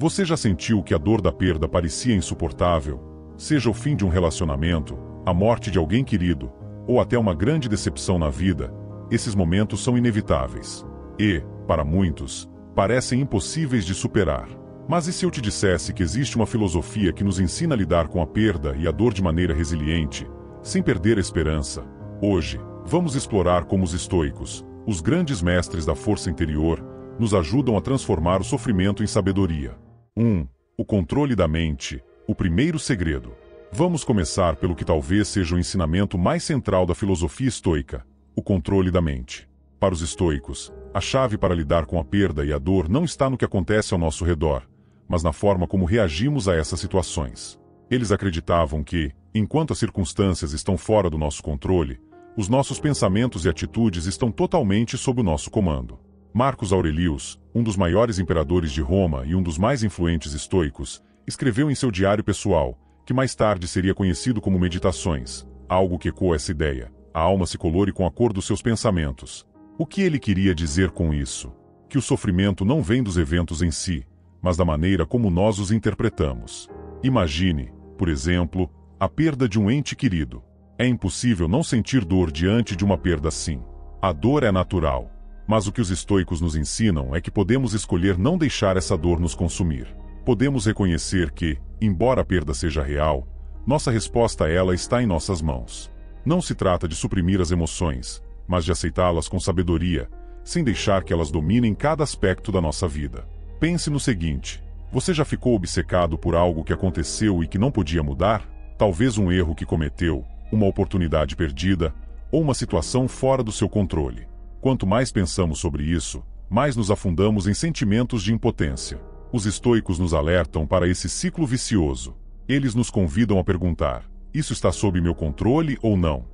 Você já sentiu que a dor da perda parecia insuportável? Seja o fim de um relacionamento, a morte de alguém querido, ou até uma grande decepção na vida, esses momentos são inevitáveis. E, para muitos, parecem impossíveis de superar. Mas e se eu te dissesse que existe uma filosofia que nos ensina a lidar com a perda e a dor de maneira resiliente, sem perder a esperança? Hoje, vamos explorar como os estoicos, os grandes mestres da força interior, nos ajudam a transformar o sofrimento em sabedoria. 1. O controle da mente, o primeiro segredo. Vamos começar pelo que talvez seja o ensinamento mais central da filosofia estoica, o controle da mente. Para os estoicos, a chave para lidar com a perda e a dor não está no que acontece ao nosso redor, mas na forma como reagimos a essas situações. Eles acreditavam que, enquanto as circunstâncias estão fora do nosso controle, os nossos pensamentos e atitudes estão totalmente sob o nosso comando. Marcos Aurelius, um dos maiores imperadores de Roma e um dos mais influentes estoicos, escreveu em seu diário pessoal, que mais tarde seria conhecido como Meditações, algo que ecoa essa ideia: a alma se colore com a cor dos seus pensamentos. O que ele queria dizer com isso? Que o sofrimento não vem dos eventos em si, mas da maneira como nós os interpretamos. Imagine, por exemplo, a perda de um ente querido. É impossível não sentir dor diante de uma perda assim. A dor é natural. Mas o que os estoicos nos ensinam é que podemos escolher não deixar essa dor nos consumir. Podemos reconhecer que, embora a perda seja real, nossa resposta a ela está em nossas mãos. Não se trata de suprimir as emoções, mas de aceitá-las com sabedoria, sem deixar que elas dominem cada aspecto da nossa vida. Pense no seguinte: você já ficou obcecado por algo que aconteceu e que não podia mudar? Talvez um erro que cometeu, uma oportunidade perdida, ou uma situação fora do seu controle. Quanto mais pensamos sobre isso, mais nos afundamos em sentimentos de impotência. Os estoicos nos alertam para esse ciclo vicioso. Eles nos convidam a perguntar: isso está sob meu controle ou não?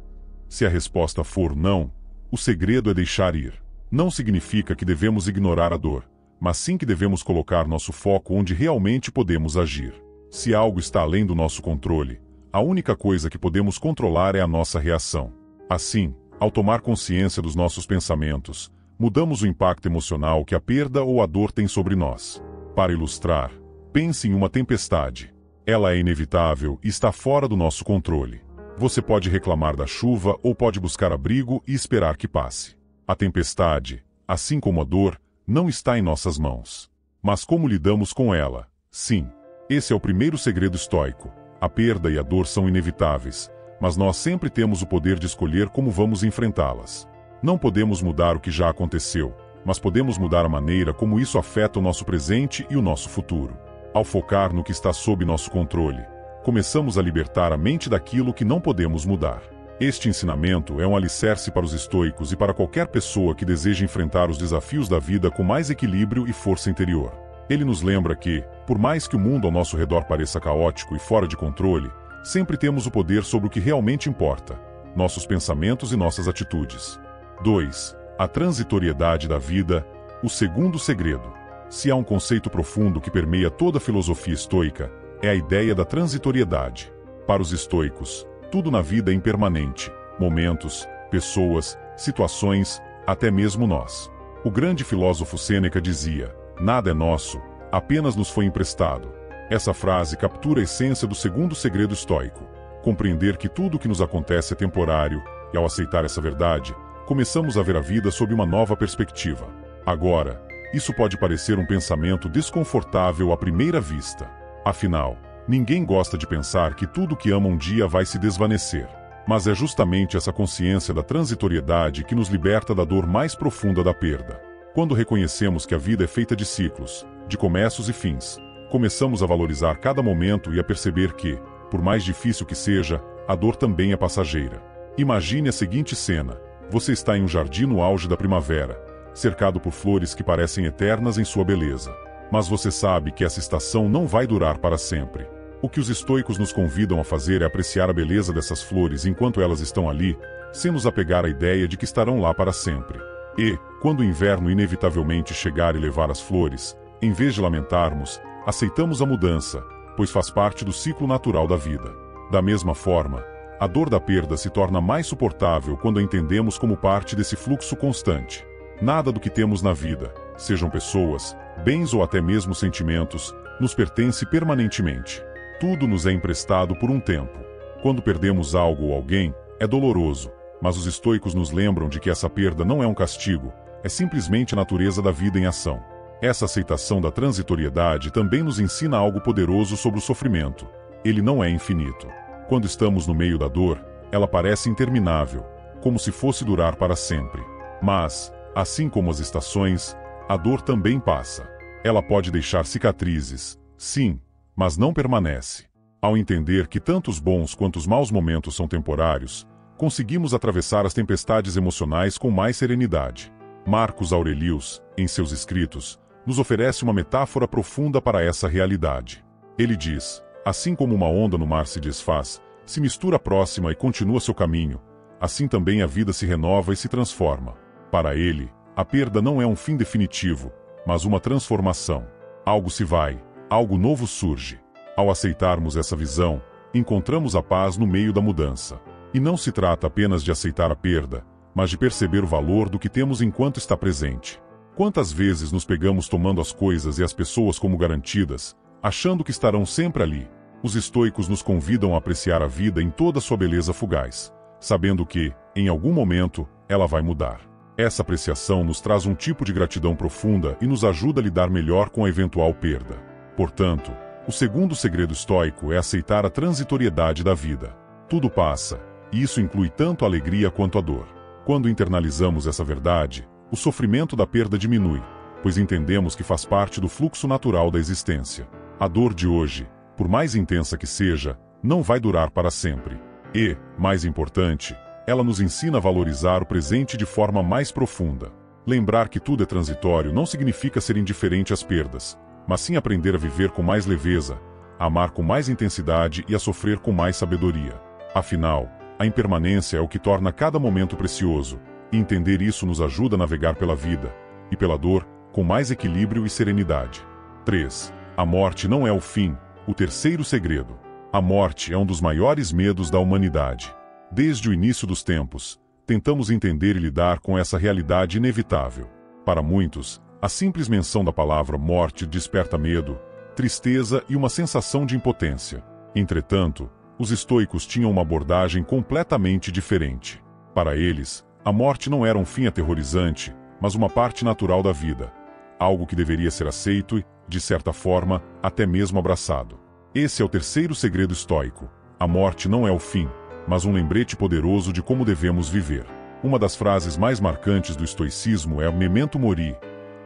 Se a resposta for não, o segredo é deixar ir. Não significa que devemos ignorar a dor, mas sim que devemos colocar nosso foco onde realmente podemos agir. Se algo está além do nosso controle, a única coisa que podemos controlar é a nossa reação. Assim, ao tomar consciência dos nossos pensamentos, mudamos o impacto emocional que a perda ou a dor tem sobre nós. Para ilustrar, pense em uma tempestade. Ela é inevitável e está fora do nosso controle. Você pode reclamar da chuva ou pode buscar abrigo e esperar que passe. A tempestade, assim como a dor, não está em nossas mãos. Mas como lidamos com ela? Sim, esse é o primeiro segredo estoico. A perda e a dor são inevitáveis, mas nós sempre temos o poder de escolher como vamos enfrentá-las. Não podemos mudar o que já aconteceu, mas podemos mudar a maneira como isso afeta o nosso presente e o nosso futuro. Ao focar no que está sob nosso controle, começamos a libertar a mente daquilo que não podemos mudar. Este ensinamento é um alicerce para os estoicos e para qualquer pessoa que deseja enfrentar os desafios da vida com mais equilíbrio e força interior. Ele nos lembra que, por mais que o mundo ao nosso redor pareça caótico e fora de controle, sempre temos o poder sobre o que realmente importa: nossos pensamentos e nossas atitudes. 2. A transitoriedade da vida, o segundo segredo. Se há um conceito profundo que permeia toda a filosofia estoica, é a ideia da transitoriedade. Para os estoicos, tudo na vida é impermanente: momentos, pessoas, situações, até mesmo nós. O grande filósofo Sêneca dizia: nada é nosso, apenas nos foi emprestado. Essa frase captura a essência do segundo segredo estoico: compreender que tudo o que nos acontece é temporário, e ao aceitar essa verdade, começamos a ver a vida sob uma nova perspectiva. Agora, isso pode parecer um pensamento desconfortável à primeira vista. Afinal, ninguém gosta de pensar que tudo que ama um dia vai se desvanecer. Mas é justamente essa consciência da transitoriedade que nos liberta da dor mais profunda da perda. Quando reconhecemos que a vida é feita de ciclos, de começos e fins, começamos a valorizar cada momento e a perceber que, por mais difícil que seja, a dor também é passageira. Imagine a seguinte cena: você está em um jardim no auge da primavera, cercado por flores que parecem eternas em sua beleza. Mas você sabe que essa estação não vai durar para sempre. O que os estoicos nos convidam a fazer é apreciar a beleza dessas flores enquanto elas estão ali, sem nos apegar à ideia de que estarão lá para sempre. E, quando o inverno inevitavelmente chegar e levar as flores, em vez de lamentarmos, aceitamos a mudança, pois faz parte do ciclo natural da vida. Da mesma forma, a dor da perda se torna mais suportável quando a entendemos como parte desse fluxo constante. Nada do que temos na vida, sejam pessoas, bens ou até mesmo sentimentos, nos pertence permanentemente. Tudo nos é emprestado por um tempo. Quando perdemos algo ou alguém, é doloroso, mas os estoicos nos lembram de que essa perda não é um castigo, é simplesmente a natureza da vida em ação. Essa aceitação da transitoriedade também nos ensina algo poderoso sobre o sofrimento. Ele não é infinito. Quando estamos no meio da dor, ela parece interminável, como se fosse durar para sempre. Mas, assim como as estações, a dor também passa. Ela pode deixar cicatrizes, sim, mas não permanece. Ao entender que tanto os bons quanto os maus momentos são temporários, conseguimos atravessar as tempestades emocionais com mais serenidade. Marcos Aurelius, em seus escritos, nos oferece uma metáfora profunda para essa realidade. Ele diz: assim como uma onda no mar se desfaz, se mistura próxima e continua seu caminho, assim também a vida se renova e se transforma. Para ele, a perda não é um fim definitivo, mas uma transformação. Algo se vai, algo novo surge. Ao aceitarmos essa visão, encontramos a paz no meio da mudança. E não se trata apenas de aceitar a perda, mas de perceber o valor do que temos enquanto está presente. Quantas vezes nos pegamos tomando as coisas e as pessoas como garantidas, achando que estarão sempre ali? Os estoicos nos convidam a apreciar a vida em toda sua beleza fugaz, sabendo que, em algum momento, ela vai mudar. Essa apreciação nos traz um tipo de gratidão profunda e nos ajuda a lidar melhor com a eventual perda. Portanto, o segundo segredo estoico é aceitar a transitoriedade da vida. Tudo passa, e isso inclui tanto a alegria quanto a dor. Quando internalizamos essa verdade, o sofrimento da perda diminui, pois entendemos que faz parte do fluxo natural da existência. A dor de hoje, por mais intensa que seja, não vai durar para sempre. E, mais importante, ela nos ensina a valorizar o presente de forma mais profunda. Lembrar que tudo é transitório não significa ser indiferente às perdas, mas sim aprender a viver com mais leveza, a amar com mais intensidade e a sofrer com mais sabedoria. Afinal, a impermanência é o que torna cada momento precioso, e entender isso nos ajuda a navegar pela vida, e pela dor, com mais equilíbrio e serenidade. 3. A morte não é o fim, o terceiro segredo. A morte é um dos maiores medos da humanidade. Desde o início dos tempos, tentamos entender e lidar com essa realidade inevitável. Para muitos, a simples menção da palavra morte desperta medo, tristeza e uma sensação de impotência. Entretanto, os estoicos tinham uma abordagem completamente diferente. Para eles, a morte não era um fim aterrorizante, mas uma parte natural da vida, algo que deveria ser aceito e, de certa forma, até mesmo abraçado. Esse é o terceiro segredo estoico. A morte não é o fim, mas um lembrete poderoso de como devemos viver. Uma das frases mais marcantes do estoicismo é memento mori,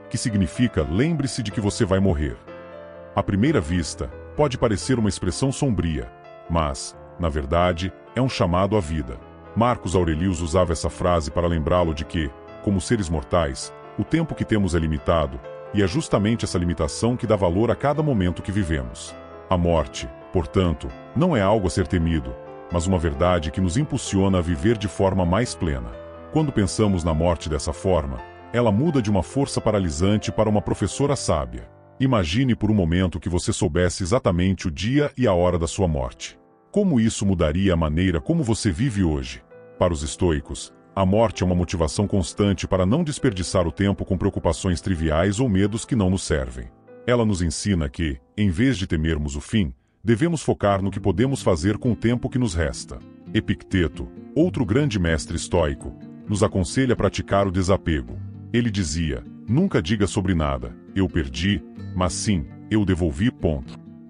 que significa lembre-se de que você vai morrer. À primeira vista, pode parecer uma expressão sombria, mas, na verdade, é um chamado à vida. Marcos Aurelius usava essa frase para lembrá-lo de que, como seres mortais, o tempo que temos é limitado, e é justamente essa limitação que dá valor a cada momento que vivemos. A morte, portanto, não é algo a ser temido, mas uma verdade que nos impulsiona a viver de forma mais plena. Quando pensamos na morte dessa forma, ela muda de uma força paralisante para uma professora sábia. Imagine por um momento que você soubesse exatamente o dia e a hora da sua morte. Como isso mudaria a maneira como você vive hoje? Para os estoicos, a morte é uma motivação constante para não desperdiçar o tempo com preocupações triviais ou medos que não nos servem. Ela nos ensina que, em vez de temermos o fim, devemos focar no que podemos fazer com o tempo que nos resta. Epicteto, outro grande mestre estoico, nos aconselha a praticar o desapego. Ele dizia: nunca diga sobre nada, eu perdi, mas sim, eu devolvi.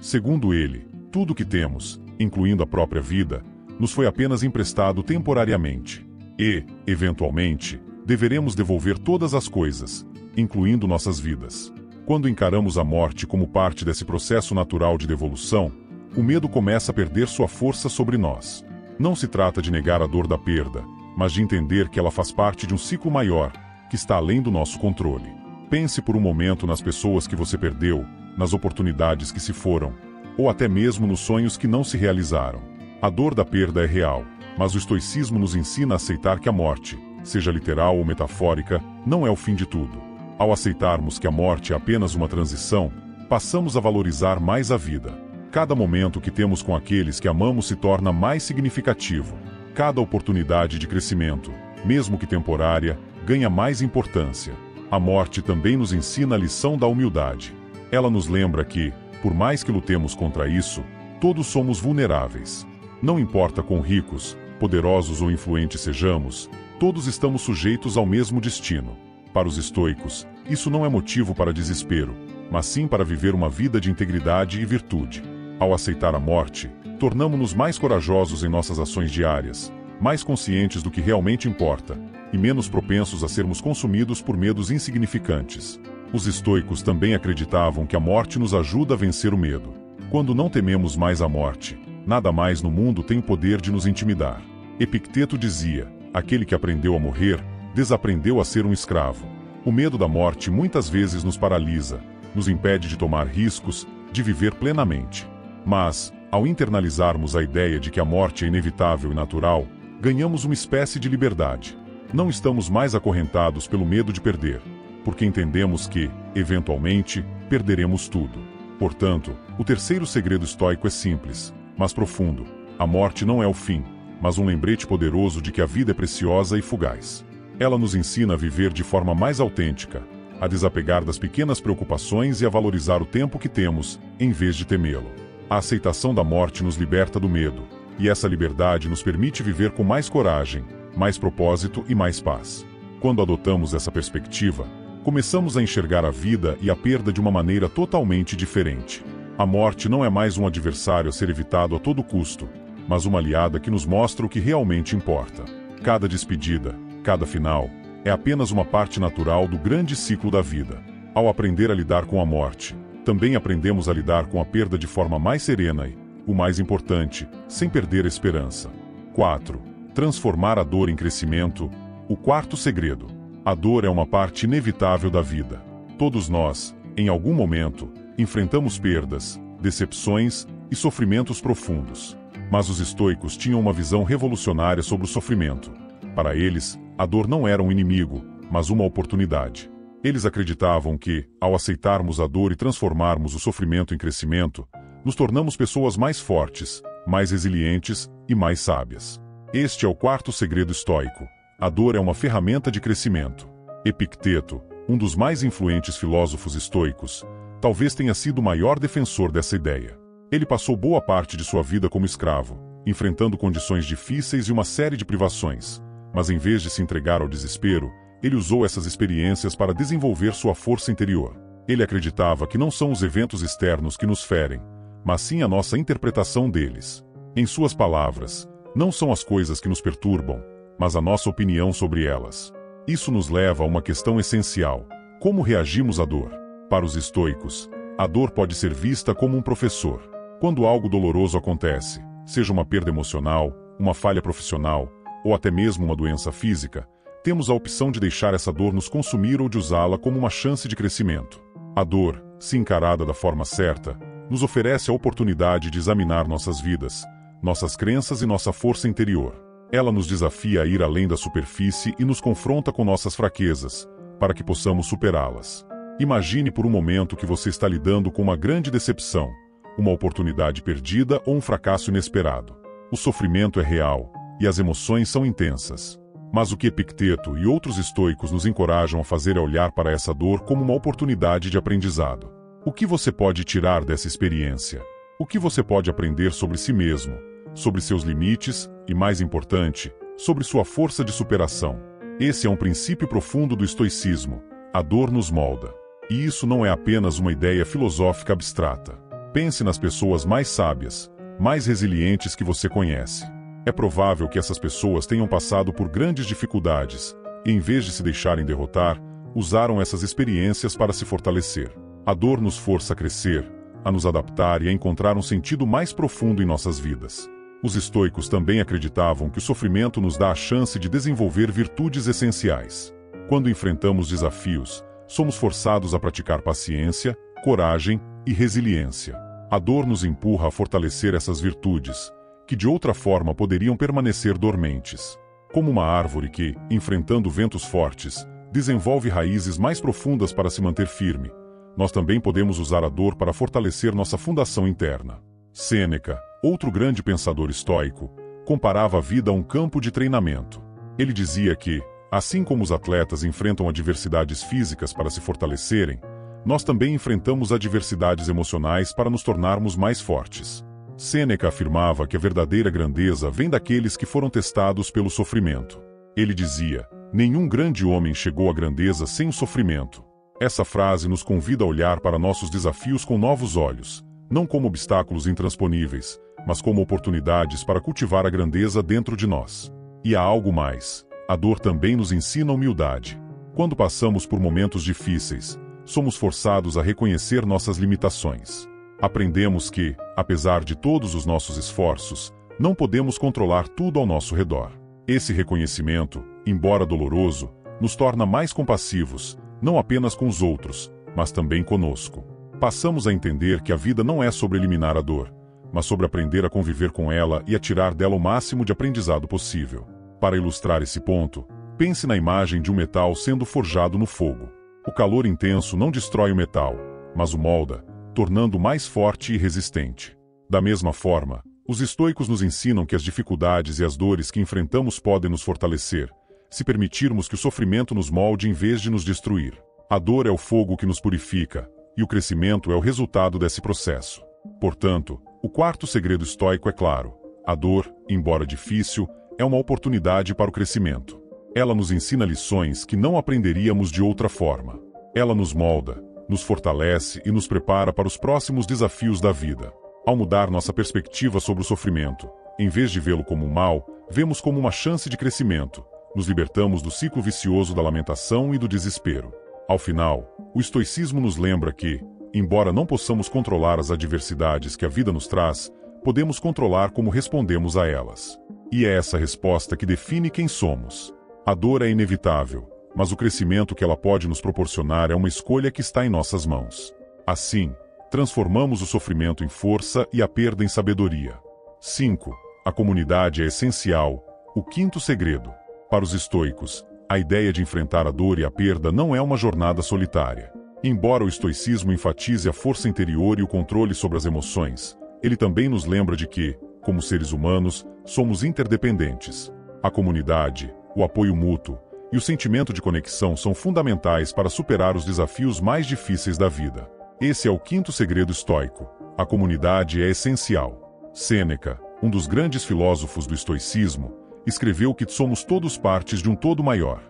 Segundo ele, tudo o que temos, incluindo a própria vida, nos foi apenas emprestado temporariamente. E, eventualmente, deveremos devolver todas as coisas, incluindo nossas vidas. Quando encaramos a morte como parte desse processo natural de devolução, o medo começa a perder sua força sobre nós. Não se trata de negar a dor da perda, mas de entender que ela faz parte de um ciclo maior, que está além do nosso controle. Pense por um momento nas pessoas que você perdeu, nas oportunidades que se foram, ou até mesmo nos sonhos que não se realizaram. A dor da perda é real, mas o estoicismo nos ensina a aceitar que a morte, seja literal ou metafórica, não é o fim de tudo. Ao aceitarmos que a morte é apenas uma transição, passamos a valorizar mais a vida. Cada momento que temos com aqueles que amamos se torna mais significativo. Cada oportunidade de crescimento, mesmo que temporária, ganha mais importância. A morte também nos ensina a lição da humildade. Ela nos lembra que, Por mais que lutemos contra isso, todos somos vulneráveis. Não importa quão ricos, poderosos ou influentes sejamos, todos estamos sujeitos ao mesmo destino. Para os estoicos, isso não é motivo para desespero, mas sim para viver uma vida de integridade e virtude. Ao aceitar a morte, tornamo-nos mais corajosos em nossas ações diárias, mais conscientes do que realmente importa, e menos propensos a sermos consumidos por medos insignificantes. Os estoicos também acreditavam que a morte nos ajuda a vencer o medo. Quando não tememos mais a morte, nada mais no mundo tem o poder de nos intimidar. Epicteto dizia: aquele que aprendeu a morrer, desaprendeu a ser um escravo. O medo da morte muitas vezes nos paralisa, nos impede de tomar riscos, de viver plenamente. Mas, ao internalizarmos a ideia de que a morte é inevitável e natural, ganhamos uma espécie de liberdade. Não estamos mais acorrentados pelo medo de perder, porque entendemos que, eventualmente, perderemos tudo. Portanto, o terceiro segredo estoico é simples, mas profundo. A morte não é o fim, mas um lembrete poderoso de que a vida é preciosa e fugaz. Ela nos ensina a viver de forma mais autêntica, a desapegar das pequenas preocupações e a valorizar o tempo que temos, em vez de temê-lo. A aceitação da morte nos liberta do medo, e essa liberdade nos permite viver com mais coragem, mais propósito e mais paz. Quando adotamos essa perspectiva, começamos a enxergar a vida e a perda de uma maneira totalmente diferente. A morte não é mais um adversário a ser evitado a todo custo, mas uma aliada que nos mostra o que realmente importa. Cada despedida, cada final, é apenas uma parte natural do grande ciclo da vida. Ao aprender a lidar com a morte, também aprendemos a lidar com a perda de forma mais serena e, o mais importante, sem perder a esperança. 4. Transformar a dor em crescimento. O quarto segredo. A dor é uma parte inevitável da vida. Todos nós, em algum momento, enfrentamos perdas, decepções e sofrimentos profundos. Mas os estoicos tinham uma visão revolucionária sobre o sofrimento. Para eles, a dor não era um inimigo, mas uma oportunidade. Eles acreditavam que, ao aceitarmos a dor e transformarmos o sofrimento em crescimento, nos tornamos pessoas mais fortes, mais resilientes e mais sábias. Este é o quarto segredo estoico. A dor é uma ferramenta de crescimento. Epicteto, um dos mais influentes filósofos estoicos, talvez tenha sido o maior defensor dessa ideia. Ele passou boa parte de sua vida como escravo, enfrentando condições difíceis e uma série de privações. Mas em vez de se entregar ao desespero, ele usou essas experiências para desenvolver sua força interior. Ele acreditava que não são os eventos externos que nos ferem, mas sim a nossa interpretação deles. Em suas palavras, não são as coisas que nos perturbam, mas a nossa opinião sobre elas. Isso nos leva a uma questão essencial: como reagimos à dor? Para os estoicos, a dor pode ser vista como um professor. Quando algo doloroso acontece, seja uma perda emocional, uma falha profissional, ou até mesmo uma doença física, temos a opção de deixar essa dor nos consumir ou de usá-la como uma chance de crescimento. A dor, se encarada da forma certa, nos oferece a oportunidade de examinar nossas vidas, nossas crenças e nossa força interior. Ela nos desafia a ir além da superfície e nos confronta com nossas fraquezas, para que possamos superá-las. Imagine por um momento que você está lidando com uma grande decepção, uma oportunidade perdida ou um fracasso inesperado. O sofrimento é real, e as emoções são intensas. Mas o que Epicteto e outros estoicos nos encorajam a fazer é olhar para essa dor como uma oportunidade de aprendizado. O que você pode tirar dessa experiência? O que você pode aprender sobre si mesmo, sobre seus limites e, mais importante, sobre sua força de superação? Esse é um princípio profundo do estoicismo. A dor nos molda. E isso não é apenas uma ideia filosófica abstrata. Pense nas pessoas mais sábias, mais resilientes que você conhece. É provável que essas pessoas tenham passado por grandes dificuldades e, em vez de se deixarem derrotar, usaram essas experiências para se fortalecer. A dor nos força a crescer, a nos adaptar e a encontrar um sentido mais profundo em nossas vidas. Os estoicos também acreditavam que o sofrimento nos dá a chance de desenvolver virtudes essenciais. Quando enfrentamos desafios, somos forçados a praticar paciência, coragem e resiliência. A dor nos empurra a fortalecer essas virtudes, que de outra forma poderiam permanecer dormentes. Como uma árvore que, enfrentando ventos fortes, desenvolve raízes mais profundas para se manter firme, nós também podemos usar a dor para fortalecer nossa fundação interna. Sêneca, outro grande pensador estoico, comparava a vida a um campo de treinamento. Ele dizia que, assim como os atletas enfrentam adversidades físicas para se fortalecerem, nós também enfrentamos adversidades emocionais para nos tornarmos mais fortes. Sêneca afirmava que a verdadeira grandeza vem daqueles que foram testados pelo sofrimento. Ele dizia: nenhum grande homem chegou à grandeza sem o sofrimento. Essa frase nos convida a olhar para nossos desafios com novos olhos, não como obstáculos intransponíveis, mas como oportunidades para cultivar a grandeza dentro de nós. E há algo mais: a dor também nos ensina humildade. Quando passamos por momentos difíceis, somos forçados a reconhecer nossas limitações. Aprendemos que, apesar de todos os nossos esforços, não podemos controlar tudo ao nosso redor. Esse reconhecimento, embora doloroso, nos torna mais compassivos, não apenas com os outros, mas também conosco. Passamos a entender que a vida não é sobre eliminar a dor, mas sobre aprender a conviver com ela e a tirar dela o máximo de aprendizado possível. Para ilustrar esse ponto, pense na imagem de um metal sendo forjado no fogo. O calor intenso não destrói o metal, mas o molda, tornando-o mais forte e resistente. Da mesma forma, os estoicos nos ensinam que as dificuldades e as dores que enfrentamos podem nos fortalecer, se permitirmos que o sofrimento nos molde em vez de nos destruir. A dor é o fogo que nos purifica, e o crescimento é o resultado desse processo. Portanto, o quarto segredo estoico é claro: a dor, embora difícil, é uma oportunidade para o crescimento. Ela nos ensina lições que não aprenderíamos de outra forma. Ela nos molda, nos fortalece e nos prepara para os próximos desafios da vida. Ao mudar nossa perspectiva sobre o sofrimento, em vez de vê-lo como um mal, vemos como uma chance de crescimento. Nos libertamos do ciclo vicioso da lamentação e do desespero. Ao final, o estoicismo nos lembra que, embora não possamos controlar as adversidades que a vida nos traz, podemos controlar como respondemos a elas. E é essa resposta que define quem somos. A dor é inevitável, mas o crescimento que ela pode nos proporcionar é uma escolha que está em nossas mãos. Assim, transformamos o sofrimento em força e a perda em sabedoria. 5. A comunidade é essencial. O quinto segredo. Para os estoicos, a ideia de enfrentar a dor e a perda não é uma jornada solitária. Embora o estoicismo enfatize a força interior e o controle sobre as emoções, ele também nos lembra de que, como seres humanos, somos interdependentes. A comunidade, o apoio mútuo e o sentimento de conexão são fundamentais para superar os desafios mais difíceis da vida. Esse é o quinto segredo estoico. A comunidade é essencial. Sêneca, um dos grandes filósofos do estoicismo, escreveu que somos todos partes de um todo maior.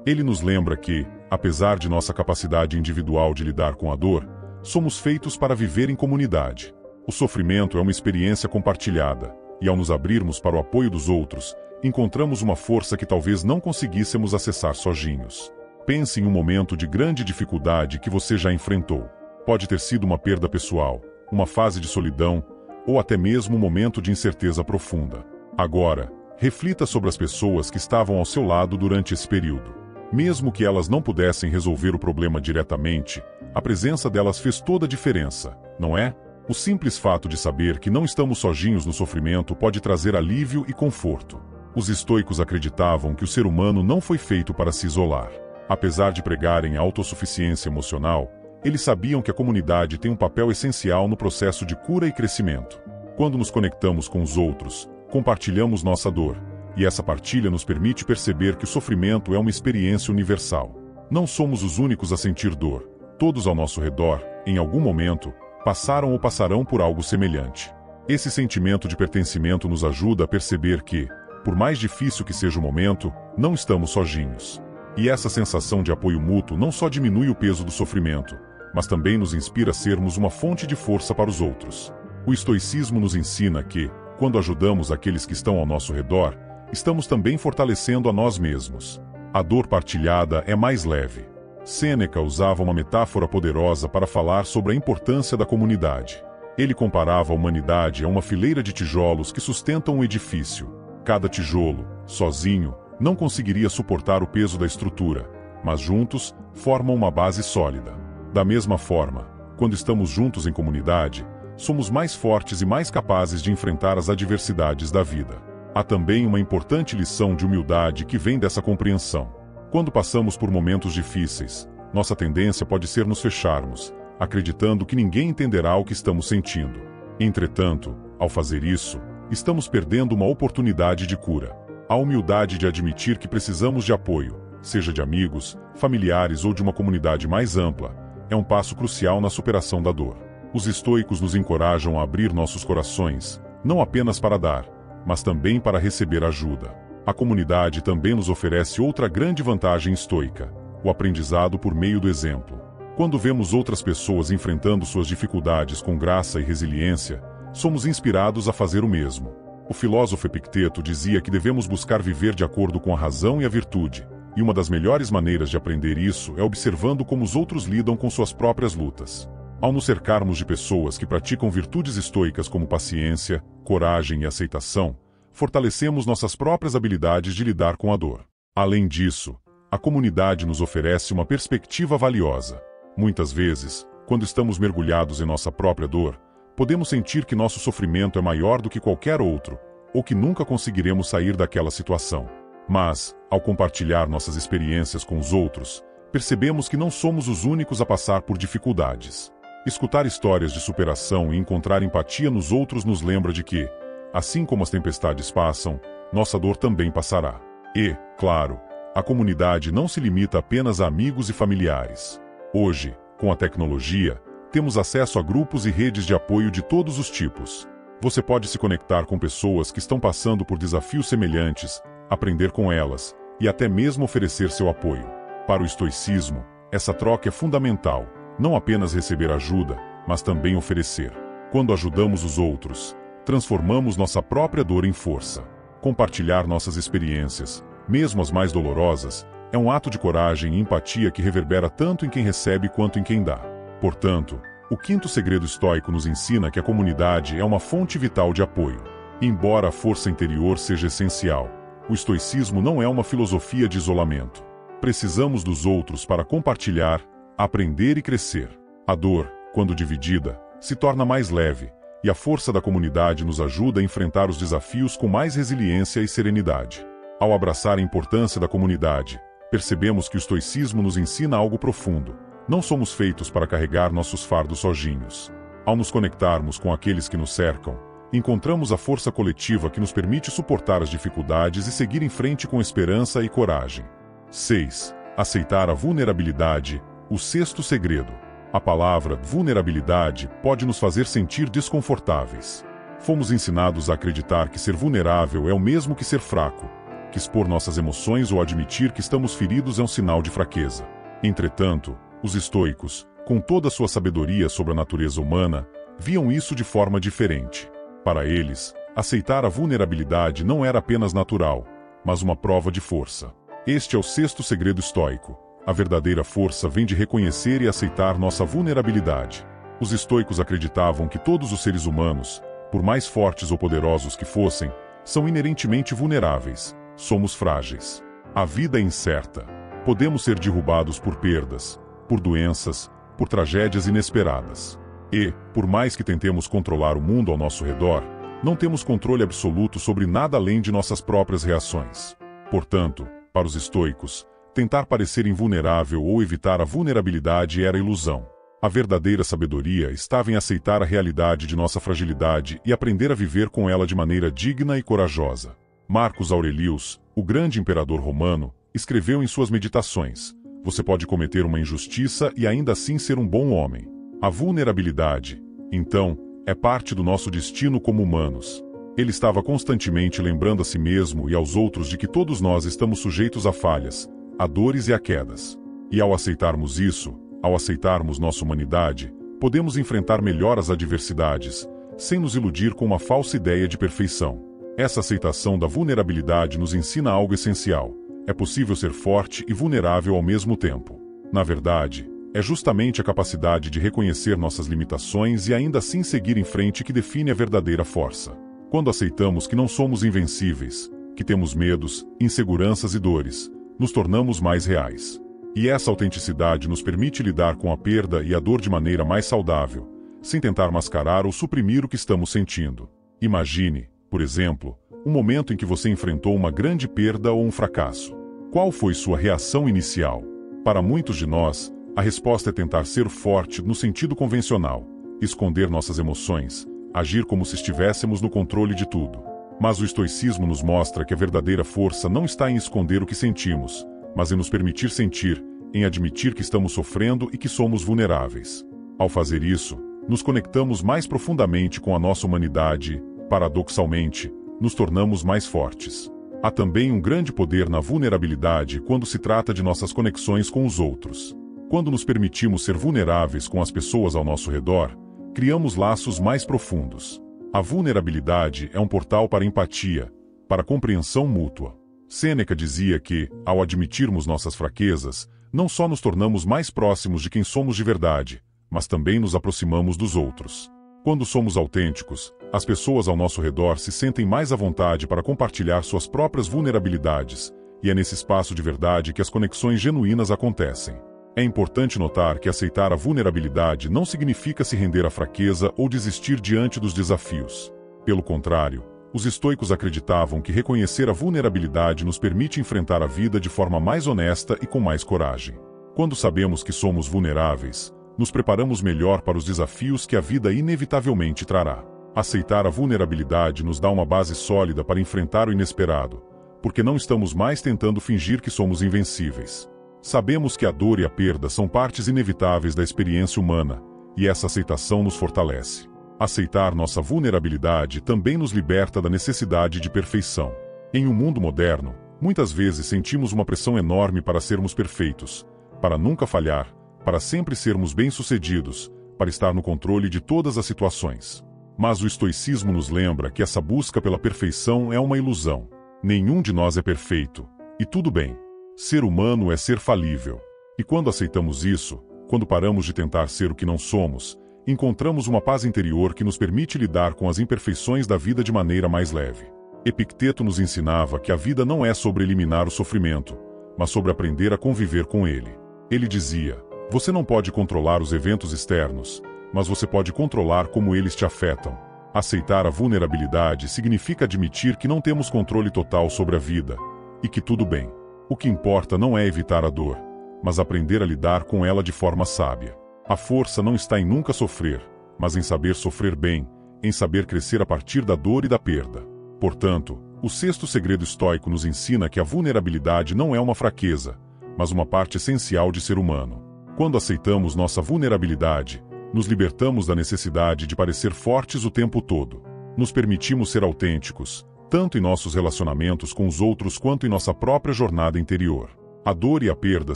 Ele nos lembra que, apesar de nossa capacidade individual de lidar com a dor, somos feitos para viver em comunidade. O sofrimento é uma experiência compartilhada, e ao nos abrirmos para o apoio dos outros, encontramos uma força que talvez não conseguíssemos acessar sozinhos. Pense em um momento de grande dificuldade que você já enfrentou. Pode ter sido uma perda pessoal, uma fase de solidão, ou até mesmo um momento de incerteza profunda. Agora, reflita sobre as pessoas que estavam ao seu lado durante esse período. Mesmo que elas não pudessem resolver o problema diretamente, a presença delas fez toda a diferença, não é? O simples fato de saber que não estamos sozinhos no sofrimento pode trazer alívio e conforto. Os estoicos acreditavam que o ser humano não foi feito para se isolar. Apesar de pregarem a autossuficiência emocional, eles sabiam que a comunidade tem um papel essencial no processo de cura e crescimento. Quando nos conectamos com os outros, compartilhamos nossa dor, e essa partilha nos permite perceber que o sofrimento é uma experiência universal. Não somos os únicos a sentir dor. Todos ao nosso redor, em algum momento, passaram ou passarão por algo semelhante. Esse sentimento de pertencimento nos ajuda a perceber que, por mais difícil que seja o momento, não estamos sozinhos. E essa sensação de apoio mútuo não só diminui o peso do sofrimento, mas também nos inspira a sermos uma fonte de força para os outros. O estoicismo nos ensina que, quando ajudamos aqueles que estão ao nosso redor, estamos também fortalecendo a nós mesmos. A dor partilhada é mais leve. Sêneca usava uma metáfora poderosa para falar sobre a importância da comunidade. Ele comparava a humanidade a uma fileira de tijolos que sustentam um edifício. Cada tijolo, sozinho, não conseguiria suportar o peso da estrutura, mas juntos formam uma base sólida. Da mesma forma, quando estamos juntos em comunidade, somos mais fortes e mais capazes de enfrentar as adversidades da vida. Há também uma importante lição de humildade que vem dessa compreensão. Quando passamos por momentos difíceis, nossa tendência pode ser nos fecharmos, acreditando que ninguém entenderá o que estamos sentindo. Entretanto, ao fazer isso, estamos perdendo uma oportunidade de cura. A humildade de admitir que precisamos de apoio, seja de amigos, familiares ou de uma comunidade mais ampla, é um passo crucial na superação da dor. Os estoicos nos encorajam a abrir nossos corações, não apenas para dar, mas também para receber ajuda. A comunidade também nos oferece outra grande vantagem estoica: o aprendizado por meio do exemplo. Quando vemos outras pessoas enfrentando suas dificuldades com graça e resiliência, somos inspirados a fazer o mesmo. O filósofo Epicteto dizia que devemos buscar viver de acordo com a razão e a virtude, e uma das melhores maneiras de aprender isso é observando como os outros lidam com suas próprias lutas. Ao nos cercarmos de pessoas que praticam virtudes estoicas como paciência, coragem e aceitação, fortalecemos nossas próprias habilidades de lidar com a dor. Além disso, a comunidade nos oferece uma perspectiva valiosa. Muitas vezes, quando estamos mergulhados em nossa própria dor, podemos sentir que nosso sofrimento é maior do que qualquer outro, ou que nunca conseguiremos sair daquela situação. Mas, ao compartilhar nossas experiências com os outros, percebemos que não somos os únicos a passar por dificuldades. Escutar histórias de superação e encontrar empatia nos outros nos lembra de que, assim como as tempestades passam, nossa dor também passará. E, claro, a comunidade não se limita apenas a amigos e familiares. Hoje, com a tecnologia, temos acesso a grupos e redes de apoio de todos os tipos. Você pode se conectar com pessoas que estão passando por desafios semelhantes, aprender com elas, e até mesmo oferecer seu apoio. Para o estoicismo, essa troca é fundamental, não apenas receber ajuda, mas também oferecer. Quando ajudamos os outros, transformamos nossa própria dor em força. Compartilhar nossas experiências, mesmo as mais dolorosas, é um ato de coragem e empatia que reverbera tanto em quem recebe quanto em quem dá. Portanto, o quinto segredo estoico nos ensina que a comunidade é uma fonte vital de apoio. Embora a força interior seja essencial, o estoicismo não é uma filosofia de isolamento. Precisamos dos outros para compartilhar, aprender e crescer. A dor, quando dividida, se torna mais leve, e a força da comunidade nos ajuda a enfrentar os desafios com mais resiliência e serenidade. Ao abraçar a importância da comunidade, percebemos que o estoicismo nos ensina algo profundo. Não somos feitos para carregar nossos fardos sozinhos. Ao nos conectarmos com aqueles que nos cercam, encontramos a força coletiva que nos permite suportar as dificuldades e seguir em frente com esperança e coragem. 6. Aceitar a vulnerabilidade, o sexto segredo. A palavra vulnerabilidade pode nos fazer sentir desconfortáveis. Fomos ensinados a acreditar que ser vulnerável é o mesmo que ser fraco, que expor nossas emoções ou admitir que estamos feridos é um sinal de fraqueza. Entretanto, os estoicos, com toda a sua sabedoria sobre a natureza humana, viam isso de forma diferente. Para eles, aceitar a vulnerabilidade não era apenas natural, mas uma prova de força. Este é o sexto segredo estoico. A verdadeira força vem de reconhecer e aceitar nossa vulnerabilidade. Os estoicos acreditavam que todos os seres humanos, por mais fortes ou poderosos que fossem, são inerentemente vulneráveis. Somos frágeis. A vida é incerta. Podemos ser derrubados por perdas, por doenças, por tragédias inesperadas. E, por mais que tentemos controlar o mundo ao nosso redor, não temos controle absoluto sobre nada além de nossas próprias reações. Portanto, para os estoicos, tentar parecer invulnerável ou evitar a vulnerabilidade era ilusão. A verdadeira sabedoria estava em aceitar a realidade de nossa fragilidade e aprender a viver com ela de maneira digna e corajosa. Marcos Aurelius, o grande imperador romano, escreveu em suas meditações: você pode cometer uma injustiça e ainda assim ser um bom homem. A vulnerabilidade, então, é parte do nosso destino como humanos. Ele estava constantemente lembrando a si mesmo e aos outros de que todos nós estamos sujeitos a falhas, a dores e a quedas. E ao aceitarmos isso, ao aceitarmos nossa humanidade, podemos enfrentar melhor as adversidades, sem nos iludir com uma falsa ideia de perfeição. Essa aceitação da vulnerabilidade nos ensina algo essencial. É possível ser forte e vulnerável ao mesmo tempo. Na verdade, é justamente a capacidade de reconhecer nossas limitações e ainda assim seguir em frente que define a verdadeira força. Quando aceitamos que não somos invencíveis, que temos medos, inseguranças e dores, nos tornamos mais reais. E essa autenticidade nos permite lidar com a perda e a dor de maneira mais saudável, sem tentar mascarar ou suprimir o que estamos sentindo. Imagine, por exemplo, um momento em que você enfrentou uma grande perda ou um fracasso. Qual foi sua reação inicial? Para muitos de nós, a resposta é tentar ser forte no sentido convencional, esconder nossas emoções, agir como se estivéssemos no controle de tudo. Mas o estoicismo nos mostra que a verdadeira força não está em esconder o que sentimos, mas em nos permitir sentir, em admitir que estamos sofrendo e que somos vulneráveis. Ao fazer isso, nos conectamos mais profundamente com a nossa humanidade e, paradoxalmente, nos tornamos mais fortes. Há também um grande poder na vulnerabilidade quando se trata de nossas conexões com os outros. Quando nos permitimos ser vulneráveis com as pessoas ao nosso redor, criamos laços mais profundos. A vulnerabilidade é um portal para empatia, para compreensão mútua. Sêneca dizia que, ao admitirmos nossas fraquezas, não só nos tornamos mais próximos de quem somos de verdade, mas também nos aproximamos dos outros. Quando somos autênticos, as pessoas ao nosso redor se sentem mais à vontade para compartilhar suas próprias vulnerabilidades, e é nesse espaço de verdade que as conexões genuínas acontecem. É importante notar que aceitar a vulnerabilidade não significa se render à fraqueza ou desistir diante dos desafios. Pelo contrário, os estoicos acreditavam que reconhecer a vulnerabilidade nos permite enfrentar a vida de forma mais honesta e com mais coragem. Quando sabemos que somos vulneráveis, nos preparamos melhor para os desafios que a vida inevitavelmente trará. Aceitar a vulnerabilidade nos dá uma base sólida para enfrentar o inesperado, porque não estamos mais tentando fingir que somos invencíveis. Sabemos que a dor e a perda são partes inevitáveis da experiência humana, e essa aceitação nos fortalece. Aceitar nossa vulnerabilidade também nos liberta da necessidade de perfeição. Em um mundo moderno, muitas vezes sentimos uma pressão enorme para sermos perfeitos, para nunca falhar, para sempre sermos bem-sucedidos, para estar no controle de todas as situações. Mas o estoicismo nos lembra que essa busca pela perfeição é uma ilusão. Nenhum de nós é perfeito, e tudo bem. Ser humano é ser falível. E quando aceitamos isso, quando paramos de tentar ser o que não somos, encontramos uma paz interior que nos permite lidar com as imperfeições da vida de maneira mais leve. Epicteto nos ensinava que a vida não é sobre eliminar o sofrimento, mas sobre aprender a conviver com ele. Ele dizia: você não pode controlar os eventos externos, mas você pode controlar como eles te afetam. Aceitar a vulnerabilidade significa admitir que não temos controle total sobre a vida, e que tudo bem. O que importa não é evitar a dor, mas aprender a lidar com ela de forma sábia. A força não está em nunca sofrer, mas em saber sofrer bem, em saber crescer a partir da dor e da perda. Portanto, o sexto segredo estoico nos ensina que a vulnerabilidade não é uma fraqueza, mas uma parte essencial de ser humano. Quando aceitamos nossa vulnerabilidade, nos libertamos da necessidade de parecer fortes o tempo todo. Nos permitimos ser autênticos, tanto em nossos relacionamentos com os outros quanto em nossa própria jornada interior. A dor e a perda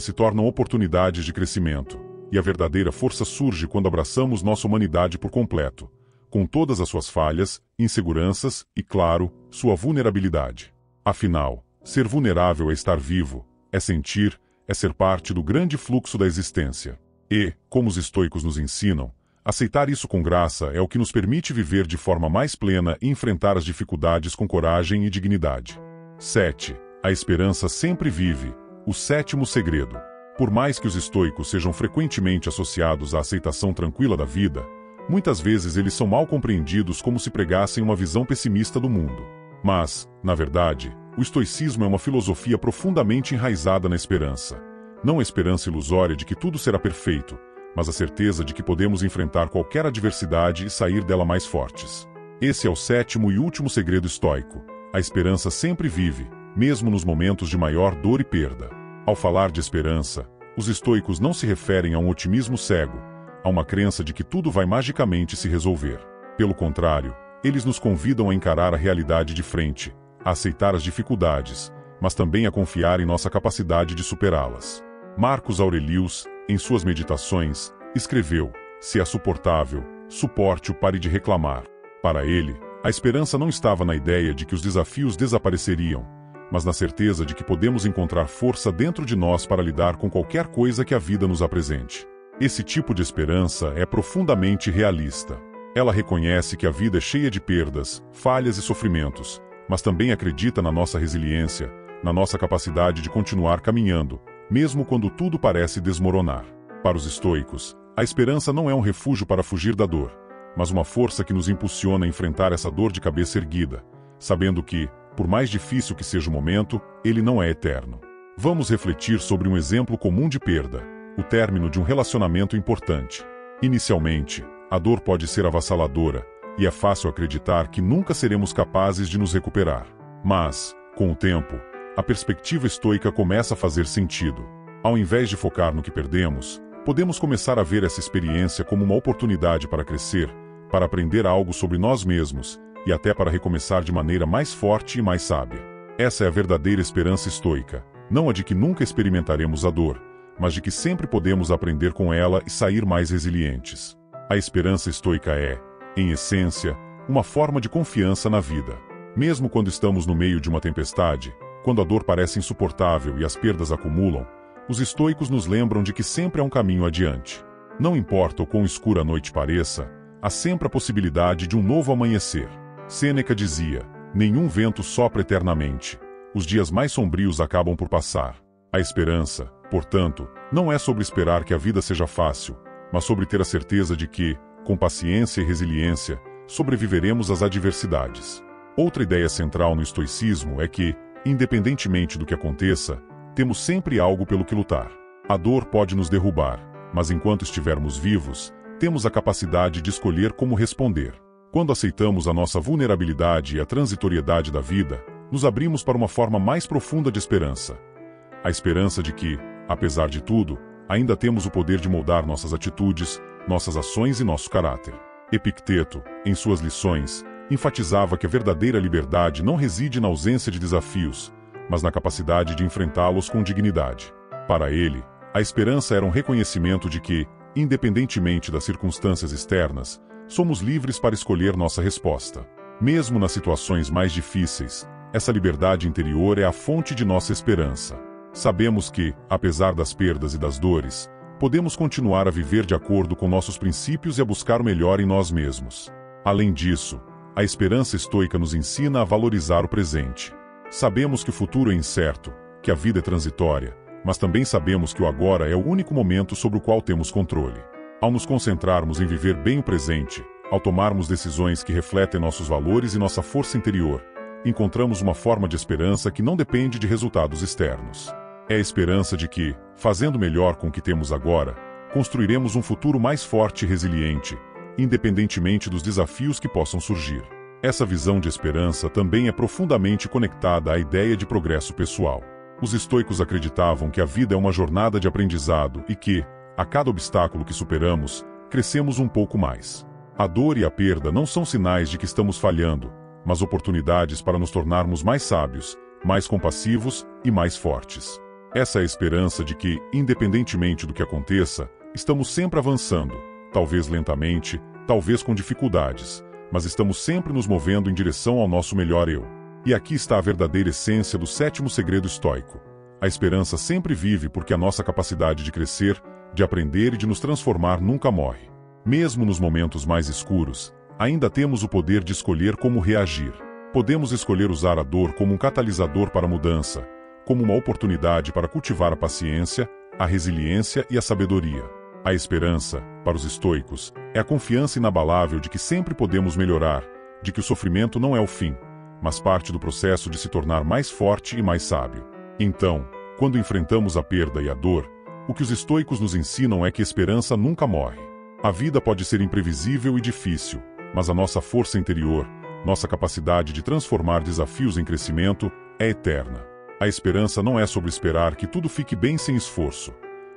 se tornam oportunidades de crescimento, e a verdadeira força surge quando abraçamos nossa humanidade por completo, com todas as suas falhas, inseguranças e, claro, sua vulnerabilidade. Afinal, ser vulnerável é estar vivo, é sentir, é ser parte do grande fluxo da existência. E, como os estoicos nos ensinam, aceitar isso com graça é o que nos permite viver de forma mais plena e enfrentar as dificuldades com coragem e dignidade. 7. A esperança sempre vive. O sétimo segredo. Por mais que os estoicos sejam frequentemente associados à aceitação tranquila da vida, muitas vezes eles são mal compreendidos como se pregassem uma visão pessimista do mundo. Mas, na verdade, o estoicismo é uma filosofia profundamente enraizada na esperança. Não a esperança ilusória de que tudo será perfeito, mas a certeza de que podemos enfrentar qualquer adversidade e sair dela mais fortes. Esse é o sétimo e último segredo estoico. A esperança sempre vive, mesmo nos momentos de maior dor e perda. Ao falar de esperança, os estoicos não se referem a um otimismo cego, a uma crença de que tudo vai magicamente se resolver. Pelo contrário, eles nos convidam a encarar a realidade de frente, a aceitar as dificuldades, mas também a confiar em nossa capacidade de superá-las. Marcos Aurelius, em suas meditações, escreveu: se é suportável, suporte-o, pare de reclamar. Para ele, a esperança não estava na ideia de que os desafios desapareceriam, mas na certeza de que podemos encontrar força dentro de nós para lidar com qualquer coisa que a vida nos apresente. Esse tipo de esperança é profundamente realista. Ela reconhece que a vida é cheia de perdas, falhas e sofrimentos, mas também acredita na nossa resiliência, na nossa capacidade de continuar caminhando, mesmo quando tudo parece desmoronar. Para os estoicos, a esperança não é um refúgio para fugir da dor, mas uma força que nos impulsiona a enfrentar essa dor de cabeça erguida, sabendo que, por mais difícil que seja o momento, ele não é eterno. Vamos refletir sobre um exemplo comum de perda: o término de um relacionamento importante. Inicialmente, a dor pode ser avassaladora, e é fácil acreditar que nunca seremos capazes de nos recuperar. Mas, com o tempo, a perspectiva estoica começa a fazer sentido. Ao invés de focar no que perdemos, podemos começar a ver essa experiência como uma oportunidade para crescer, para aprender algo sobre nós mesmos, e até para recomeçar de maneira mais forte e mais sábia. Essa é a verdadeira esperança estoica, não a de que nunca experimentaremos a dor, mas de que sempre podemos aprender com ela e sair mais resilientes. A esperança estoica é, em essência, uma forma de confiança na vida. Mesmo quando estamos no meio de uma tempestade, quando a dor parece insuportável e as perdas acumulam, os estoicos nos lembram de que sempre há um caminho adiante. Não importa o quão escura a noite pareça, há sempre a possibilidade de um novo amanhecer. Sêneca dizia: nenhum vento sopra eternamente. Os dias mais sombrios acabam por passar. A esperança, portanto, não é sobre esperar que a vida seja fácil, mas sobre ter a certeza de que, com paciência e resiliência, sobreviveremos às adversidades. Outra ideia central no estoicismo é que, independentemente do que aconteça, temos sempre algo pelo que lutar. A dor pode nos derrubar, mas enquanto estivermos vivos, temos a capacidade de escolher como responder. Quando aceitamos a nossa vulnerabilidade e a transitoriedade da vida, nos abrimos para uma forma mais profunda de esperança. A esperança de que, apesar de tudo, ainda temos o poder de moldar nossas atitudes, nossas ações e nosso caráter. Epicteto, em suas lições, enfatizava que a verdadeira liberdade não reside na ausência de desafios, mas na capacidade de enfrentá-los com dignidade. Para ele, a esperança era um reconhecimento de que, independentemente das circunstâncias externas, somos livres para escolher nossa resposta. Mesmo nas situações mais difíceis, essa liberdade interior é a fonte de nossa esperança. Sabemos que, apesar das perdas e das dores, podemos continuar a viver de acordo com nossos princípios e a buscar o melhor em nós mesmos. Além disso, a esperança estoica nos ensina a valorizar o presente. Sabemos que o futuro é incerto, que a vida é transitória, mas também sabemos que o agora é o único momento sobre o qual temos controle. Ao nos concentrarmos em viver bem o presente, ao tomarmos decisões que refletem nossos valores e nossa força interior, encontramos uma forma de esperança que não depende de resultados externos. É a esperança de que, fazendo melhor com o que temos agora, construiremos um futuro mais forte e resiliente, independentemente dos desafios que possam surgir. Essa visão de esperança também é profundamente conectada à ideia de progresso pessoal. Os estoicos acreditavam que a vida é uma jornada de aprendizado e que, a cada obstáculo que superamos, crescemos um pouco mais. A dor e a perda não são sinais de que estamos falhando, mas oportunidades para nos tornarmos mais sábios, mais compassivos e mais fortes. Essa é a esperança de que, independentemente do que aconteça, estamos sempre avançando, talvez lentamente, talvez com dificuldades, mas estamos sempre nos movendo em direção ao nosso melhor eu. E aqui está a verdadeira essência do sétimo segredo estoico. A esperança sempre vive porque a nossa capacidade de crescer, de aprender e de nos transformar nunca morre. Mesmo nos momentos mais escuros, ainda temos o poder de escolher como reagir. Podemos escolher usar a dor como um catalisador para a mudança, como uma oportunidade para cultivar a paciência, a resiliência e a sabedoria. A esperança, para os estoicos, é a confiança inabalável de que sempre podemos melhorar, de que o sofrimento não é o fim, mas parte do processo de se tornar mais forte e mais sábio. Então, quando enfrentamos a perda e a dor, o que os estoicos nos ensinam é que a esperança nunca morre. A vida pode ser imprevisível e difícil, mas a nossa força interior, nossa capacidade de transformar desafios em crescimento, é eterna. A esperança não é sobre esperar que tudo fique bem sem esforço.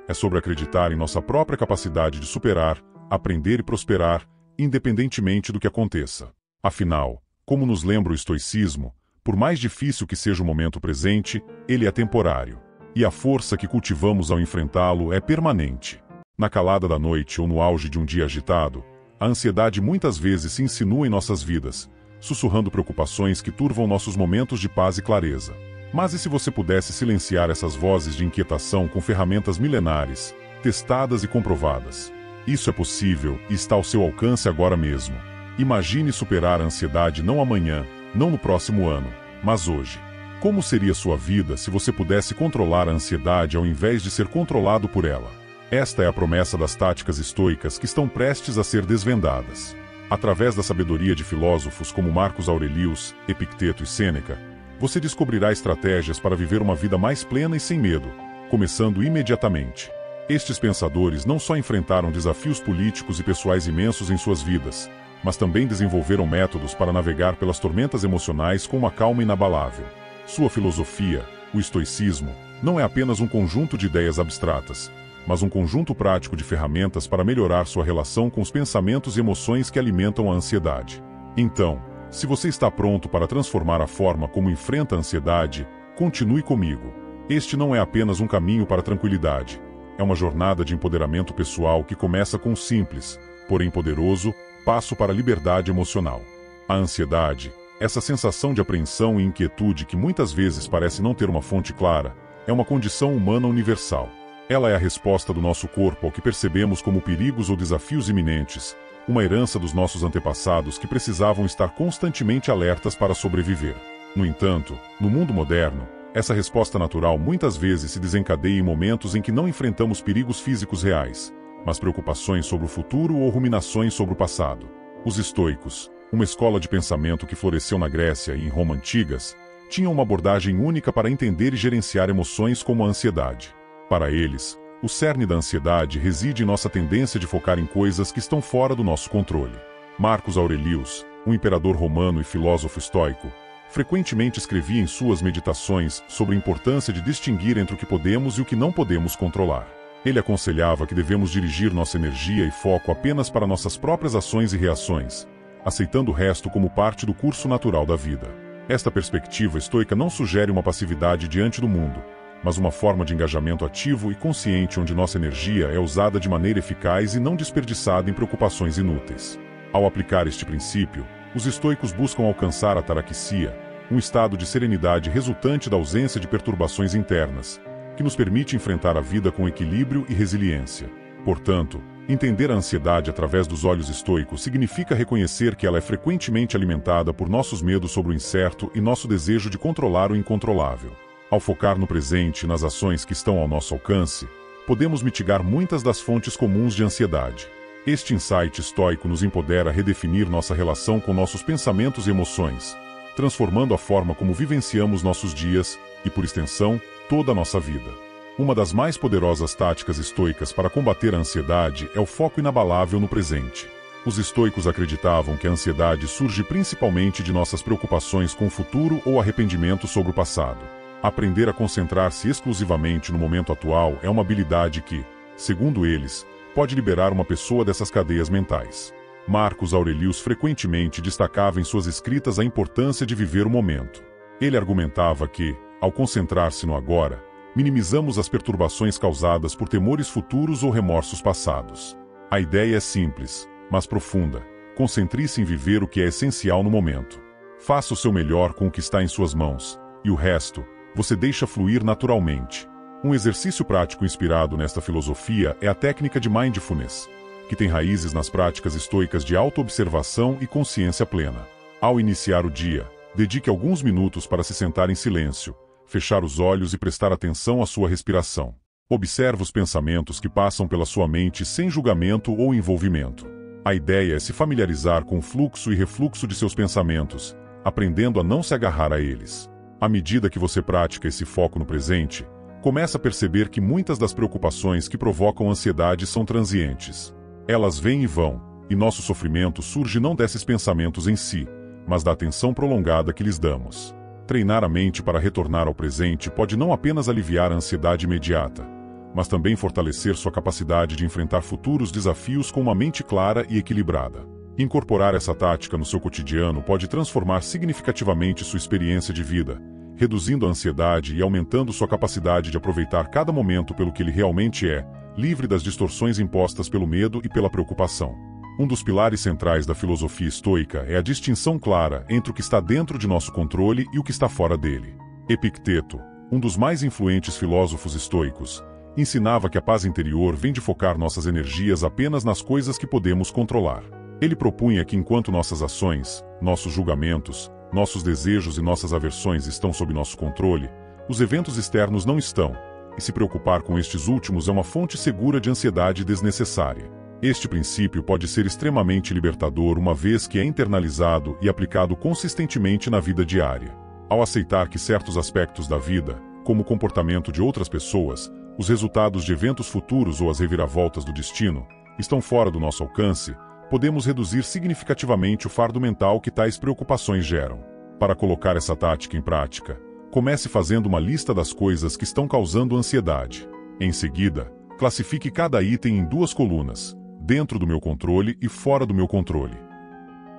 É sobre acreditar em nossa própria capacidade de superar, aprender e prosperar, independentemente do que aconteça. Afinal, como nos lembra o estoicismo, por mais difícil que seja o momento presente, ele é temporário. E a força que cultivamos ao enfrentá-lo é permanente. Na calada da noite ou no auge de um dia agitado, a ansiedade muitas vezes se insinua em nossas vidas, sussurrando preocupações que turvam nossos momentos de paz e clareza. Mas e se você pudesse silenciar essas vozes de inquietação com ferramentas milenares, testadas e comprovadas? Isso é possível e está ao seu alcance agora mesmo. Imagine superar a ansiedade não amanhã, não no próximo ano, mas hoje. Como seria sua vida se você pudesse controlar a ansiedade ao invés de ser controlado por ela? Esta é a promessa das táticas estoicas que estão prestes a ser desvendadas. Através da sabedoria de filósofos como Marcos Aurelius, Epicteto e Sêneca, você descobrirá estratégias para viver uma vida mais plena e sem medo, começando imediatamente. Estes pensadores não só enfrentaram desafios políticos e pessoais imensos em suas vidas, mas também desenvolveram métodos para navegar pelas tormentas emocionais com uma calma inabalável. Sua filosofia, o estoicismo, não é apenas um conjunto de ideias abstratas, mas um conjunto prático de ferramentas para melhorar sua relação com os pensamentos e emoções que alimentam a ansiedade. Então, se você está pronto para transformar a forma como enfrenta a ansiedade, continue comigo. Este não é apenas um caminho para a tranquilidade. É uma jornada de empoderamento pessoal que começa com um simples, porém poderoso, passo para a liberdade emocional. A ansiedade, essa sensação de apreensão e inquietude que muitas vezes parece não ter uma fonte clara, é uma condição humana universal. Ela é a resposta do nosso corpo ao que percebemos como perigos ou desafios iminentes, uma herança dos nossos antepassados que precisavam estar constantemente alertas para sobreviver. No entanto, no mundo moderno, essa resposta natural muitas vezes se desencadeia em momentos em que não enfrentamos perigos físicos reais, mas preocupações sobre o futuro ou ruminações sobre o passado. Os estoicos, uma escola de pensamento que floresceu na Grécia e em Roma antigas, tinham uma abordagem única para entender e gerenciar emoções como a ansiedade. Para eles, o cerne da ansiedade reside em nossa tendência de focar em coisas que estão fora do nosso controle. Marcos Aurelius, um imperador romano e filósofo estoico, frequentemente escrevia em suas meditações sobre a importância de distinguir entre o que podemos e o que não podemos controlar. Ele aconselhava que devemos dirigir nossa energia e foco apenas para nossas próprias ações e reações, aceitando o resto como parte do curso natural da vida. Esta perspectiva estoica não sugere uma passividade diante do mundo, mas uma forma de engajamento ativo e consciente onde nossa energia é usada de maneira eficaz e não desperdiçada em preocupações inúteis. Ao aplicar este princípio, os estoicos buscam alcançar a ataraxia, um estado de serenidade resultante da ausência de perturbações internas, que nos permite enfrentar a vida com equilíbrio e resiliência. Portanto, entender a ansiedade através dos olhos estoicos significa reconhecer que ela é frequentemente alimentada por nossos medos sobre o incerto e nosso desejo de controlar o incontrolável. Ao focar no presente e nas ações que estão ao nosso alcance, podemos mitigar muitas das fontes comuns de ansiedade. Este insight estoico nos empodera a redefinir nossa relação com nossos pensamentos e emoções, transformando a forma como vivenciamos nossos dias e, por extensão, toda a nossa vida. Uma das mais poderosas táticas estoicas para combater a ansiedade é o foco inabalável no presente. Os estoicos acreditavam que a ansiedade surge principalmente de nossas preocupações com o futuro ou arrependimento sobre o passado. Aprender a concentrar-se exclusivamente no momento atual é uma habilidade que, segundo eles, pode liberar uma pessoa dessas cadeias mentais. Marcos Aurelius frequentemente destacava em suas escritas a importância de viver o momento. Ele argumentava que, ao concentrar-se no agora, minimizamos as perturbações causadas por temores futuros ou remorsos passados. A ideia é simples, mas profunda. Concentre-se em viver o que é essencial no momento. Faça o seu melhor com o que está em suas mãos, e o resto, você deixa fluir naturalmente. Um exercício prático inspirado nesta filosofia é a técnica de mindfulness, que tem raízes nas práticas estoicas de autoobservação e consciência plena. Ao iniciar o dia, dedique alguns minutos para se sentar em silêncio, fechar os olhos e prestar atenção à sua respiração. Observe os pensamentos que passam pela sua mente sem julgamento ou envolvimento. A ideia é se familiarizar com o fluxo e refluxo de seus pensamentos, aprendendo a não se agarrar a eles. À medida que você pratica esse foco no presente, começa a perceber que muitas das preocupações que provocam ansiedade são transientes. Elas vêm e vão, e nosso sofrimento surge não desses pensamentos em si, mas da atenção prolongada que lhes damos. Treinar a mente para retornar ao presente pode não apenas aliviar a ansiedade imediata, mas também fortalecer sua capacidade de enfrentar futuros desafios com uma mente clara e equilibrada. Incorporar essa tática no seu cotidiano pode transformar significativamente sua experiência de vida, reduzindo a ansiedade e aumentando sua capacidade de aproveitar cada momento pelo que ele realmente é, livre das distorções impostas pelo medo e pela preocupação. Um dos pilares centrais da filosofia estoica é a distinção clara entre o que está dentro de nosso controle e o que está fora dele. Epicteto, um dos mais influentes filósofos estoicos, ensinava que a paz interior vem de focar nossas energias apenas nas coisas que podemos controlar. Ele propunha que enquanto nossas ações, nossos julgamentos, nossos desejos e nossas aversões estão sob nosso controle, os eventos externos não estão, e se preocupar com estes últimos é uma fonte segura de ansiedade desnecessária. Este princípio pode ser extremamente libertador uma vez que é internalizado e aplicado consistentemente na vida diária. Ao aceitar que certos aspectos da vida, como o comportamento de outras pessoas, os resultados de eventos futuros ou as reviravoltas do destino, estão fora do nosso alcance, podemos reduzir significativamente o fardo mental que tais preocupações geram. Para colocar essa tática em prática, Comece fazendo uma lista das coisas que estão causando ansiedade. Em seguida, classifique cada item em 2 colunas, dentro do meu controle e fora do meu controle.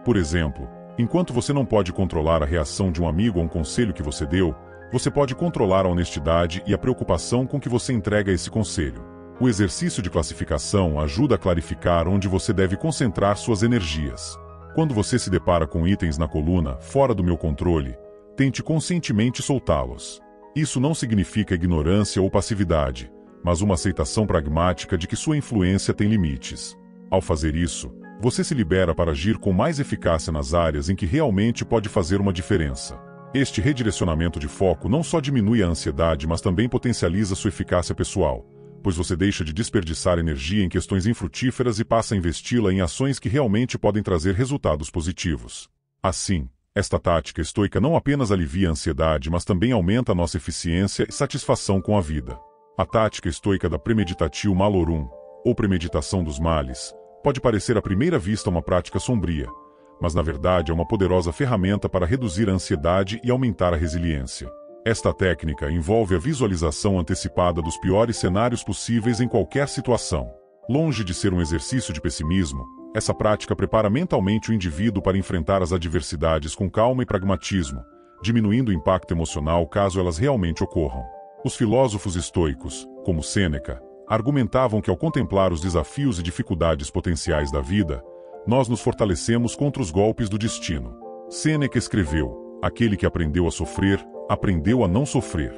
Por exemplo, enquanto você não pode controlar a reação de um amigo a um conselho que você deu, você pode controlar a honestidade e a preocupação com que você entrega esse conselho. O exercício de classificação ajuda a clarificar onde você deve concentrar suas energias. Quando você se depara com itens na coluna fora do meu controle, tente conscientemente soltá-los. Isso não significa ignorância ou passividade, mas uma aceitação pragmática de que sua influência tem limites. Ao fazer isso, você se libera para agir com mais eficácia nas áreas em que realmente pode fazer uma diferença. Este redirecionamento de foco não só diminui a ansiedade, mas também potencializa sua eficácia pessoal, pois você deixa de desperdiçar energia em questões infrutíferas e passa a investi-la em ações que realmente podem trazer resultados positivos. Assim, esta tática estoica não apenas alivia a ansiedade, mas também aumenta a nossa eficiência e satisfação com a vida. A tática estoica da premeditatio malorum, ou premeditação dos males, pode parecer à primeira vista uma prática sombria, mas na verdade é uma poderosa ferramenta para reduzir a ansiedade e aumentar a resiliência. Esta técnica envolve a visualização antecipada dos piores cenários possíveis em qualquer situação. Longe de ser um exercício de pessimismo, essa prática prepara mentalmente o indivíduo para enfrentar as adversidades com calma e pragmatismo, diminuindo o impacto emocional caso elas realmente ocorram. Os filósofos estoicos, como Sêneca, argumentavam que ao contemplar os desafios e dificuldades potenciais da vida, nós nos fortalecemos contra os golpes do destino. Sêneca escreveu: aquele que aprendeu a sofrer, aprendeu a não sofrer.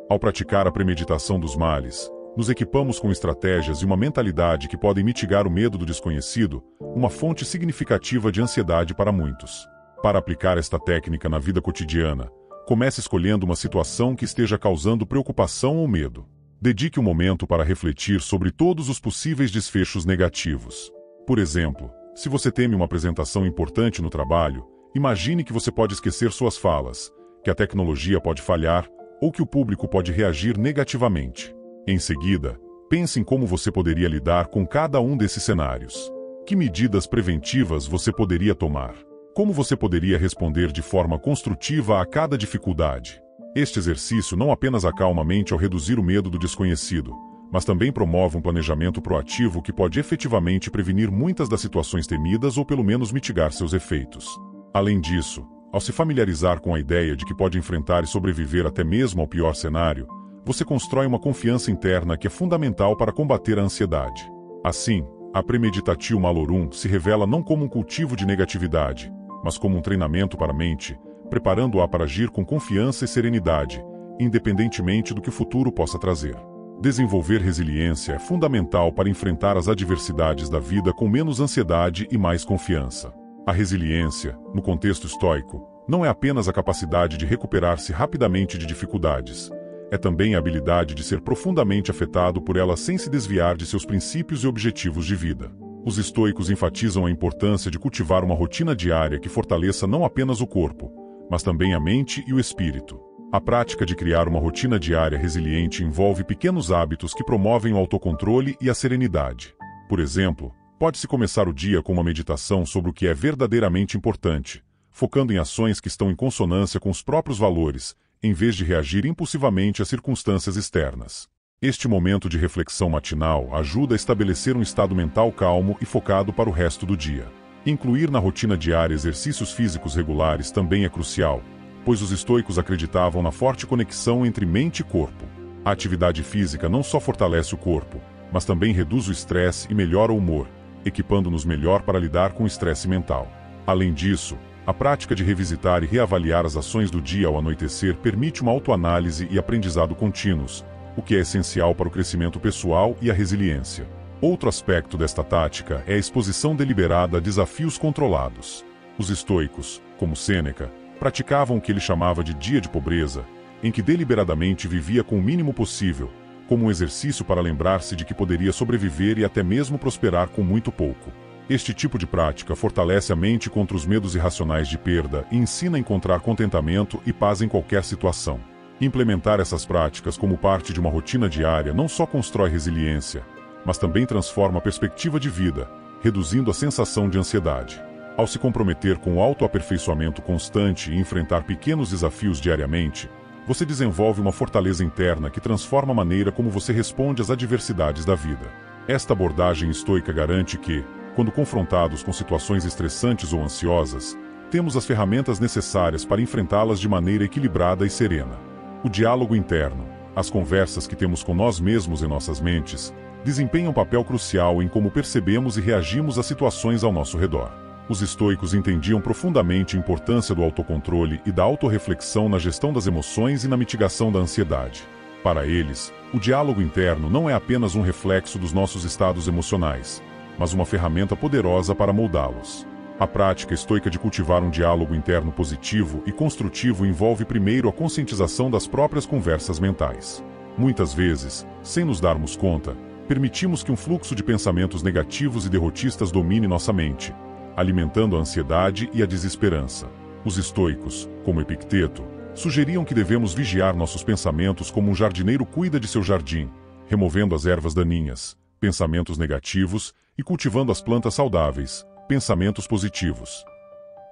Ao praticar a premeditação dos males, nos equipamos com estratégias e uma mentalidade que podem mitigar o medo do desconhecido, uma fonte significativa de ansiedade para muitos. Para aplicar esta técnica na vida cotidiana, comece escolhendo uma situação que esteja causando preocupação ou medo. Dedique um momento para refletir sobre todos os possíveis desfechos negativos. Por exemplo, se você teme uma apresentação importante no trabalho, imagine que você pode esquecer suas falas, que a tecnologia pode falhar ou que o público pode reagir negativamente. Em seguida, pense em como você poderia lidar com cada um desses cenários. Que medidas preventivas você poderia tomar? Como você poderia responder de forma construtiva a cada dificuldade? Este exercício não apenas acalma a mente ao reduzir o medo do desconhecido, mas também promove um planejamento proativo que pode efetivamente prevenir muitas das situações temidas ou pelo menos mitigar seus efeitos. Além disso, ao se familiarizar com a ideia de que pode enfrentar e sobreviver até mesmo ao pior cenário, você constrói uma confiança interna que é fundamental para combater a ansiedade. Assim, a premeditatio malorum se revela não como um cultivo de negatividade, mas como um treinamento para a mente, preparando-a para agir com confiança e serenidade, independentemente do que o futuro possa trazer. Desenvolver resiliência é fundamental para enfrentar as adversidades da vida com menos ansiedade e mais confiança. A resiliência, no contexto estoico, não é apenas a capacidade de recuperar-se rapidamente de dificuldades, é também a habilidade de ser profundamente afetado por elas sem se desviar de seus princípios e objetivos de vida. Os estoicos enfatizam a importância de cultivar uma rotina diária que fortaleça não apenas o corpo, mas também a mente e o espírito. A prática de criar uma rotina diária resiliente envolve pequenos hábitos que promovem o autocontrole e a serenidade. Por exemplo, pode-se começar o dia com uma meditação sobre o que é verdadeiramente importante, focando em ações que estão em consonância com os próprios valores, em vez de reagir impulsivamente às circunstâncias externas. Este momento de reflexão matinal ajuda a estabelecer um estado mental calmo e focado para o resto do dia. Incluir na rotina diária exercícios físicos regulares também é crucial, pois os estoicos acreditavam na forte conexão entre mente e corpo. A atividade física não só fortalece o corpo, mas também reduz o estresse e melhora o humor, equipando-nos melhor para lidar com o estresse mental. Além disso, a prática de revisitar e reavaliar as ações do dia ao anoitecer permite uma autoanálise e aprendizado contínuos, o que é essencial para o crescimento pessoal e a resiliência. Outro aspecto desta tática é a exposição deliberada a desafios controlados. Os estoicos, como Sêneca, praticavam o que ele chamava de dia de pobreza, em que deliberadamente vivia com o mínimo possível, como um exercício para lembrar-se de que poderia sobreviver e até mesmo prosperar com muito pouco. Este tipo de prática fortalece a mente contra os medos irracionais de perda e ensina a encontrar contentamento e paz em qualquer situação. Implementar essas práticas como parte de uma rotina diária não só constrói resiliência, mas também transforma a perspectiva de vida, reduzindo a sensação de ansiedade. Ao se comprometer com o autoaperfeiçoamento constante e enfrentar pequenos desafios diariamente, Você desenvolve uma fortaleza interna que transforma a maneira como você responde às adversidades da vida. Esta abordagem estoica garante que, quando confrontados com situações estressantes ou ansiosas, temos as ferramentas necessárias para enfrentá-las de maneira equilibrada e serena. O diálogo interno, as conversas que temos com nós mesmos em nossas mentes, desempenham um papel crucial em como percebemos e reagimos às situações ao nosso redor. Os estoicos entendiam profundamente a importância do autocontrole e da autorreflexão na gestão das emoções e na mitigação da ansiedade. Para eles, o diálogo interno não é apenas um reflexo dos nossos estados emocionais, mas uma ferramenta poderosa para moldá-los. A prática estoica de cultivar um diálogo interno positivo e construtivo envolve primeiro a conscientização das próprias conversas mentais. Muitas vezes, sem nos darmos conta, permitimos que um fluxo de pensamentos negativos e derrotistas domine nossa mente, alimentando a ansiedade e a desesperança. Os estoicos, como Epicteto, sugeriam que devemos vigiar nossos pensamentos como um jardineiro cuida de seu jardim, removendo as ervas daninhas, pensamentos negativos, e cultivando as plantas saudáveis, pensamentos positivos.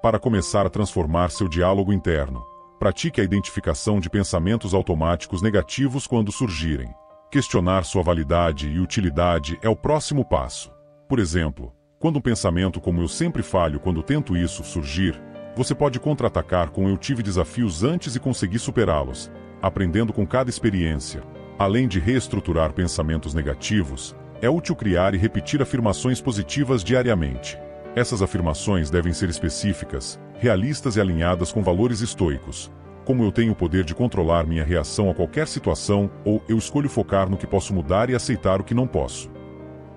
Para começar a transformar seu diálogo interno, pratique a identificação de pensamentos automáticos negativos quando surgirem. Questionar sua validade e utilidade é o próximo passo. Por exemplo, quando um pensamento como "eu sempre falho quando tento isso" surgir, você pode contra-atacar com "eu tive desafios antes e consegui superá-los", aprendendo com cada experiência. Além de reestruturar pensamentos negativos, é útil criar e repetir afirmações positivas diariamente. Essas afirmações devem ser específicas, realistas e alinhadas com valores estoicos, como "eu tenho o poder de controlar minha reação a qualquer situação" ou "eu escolho focar no que posso mudar e aceitar o que não posso".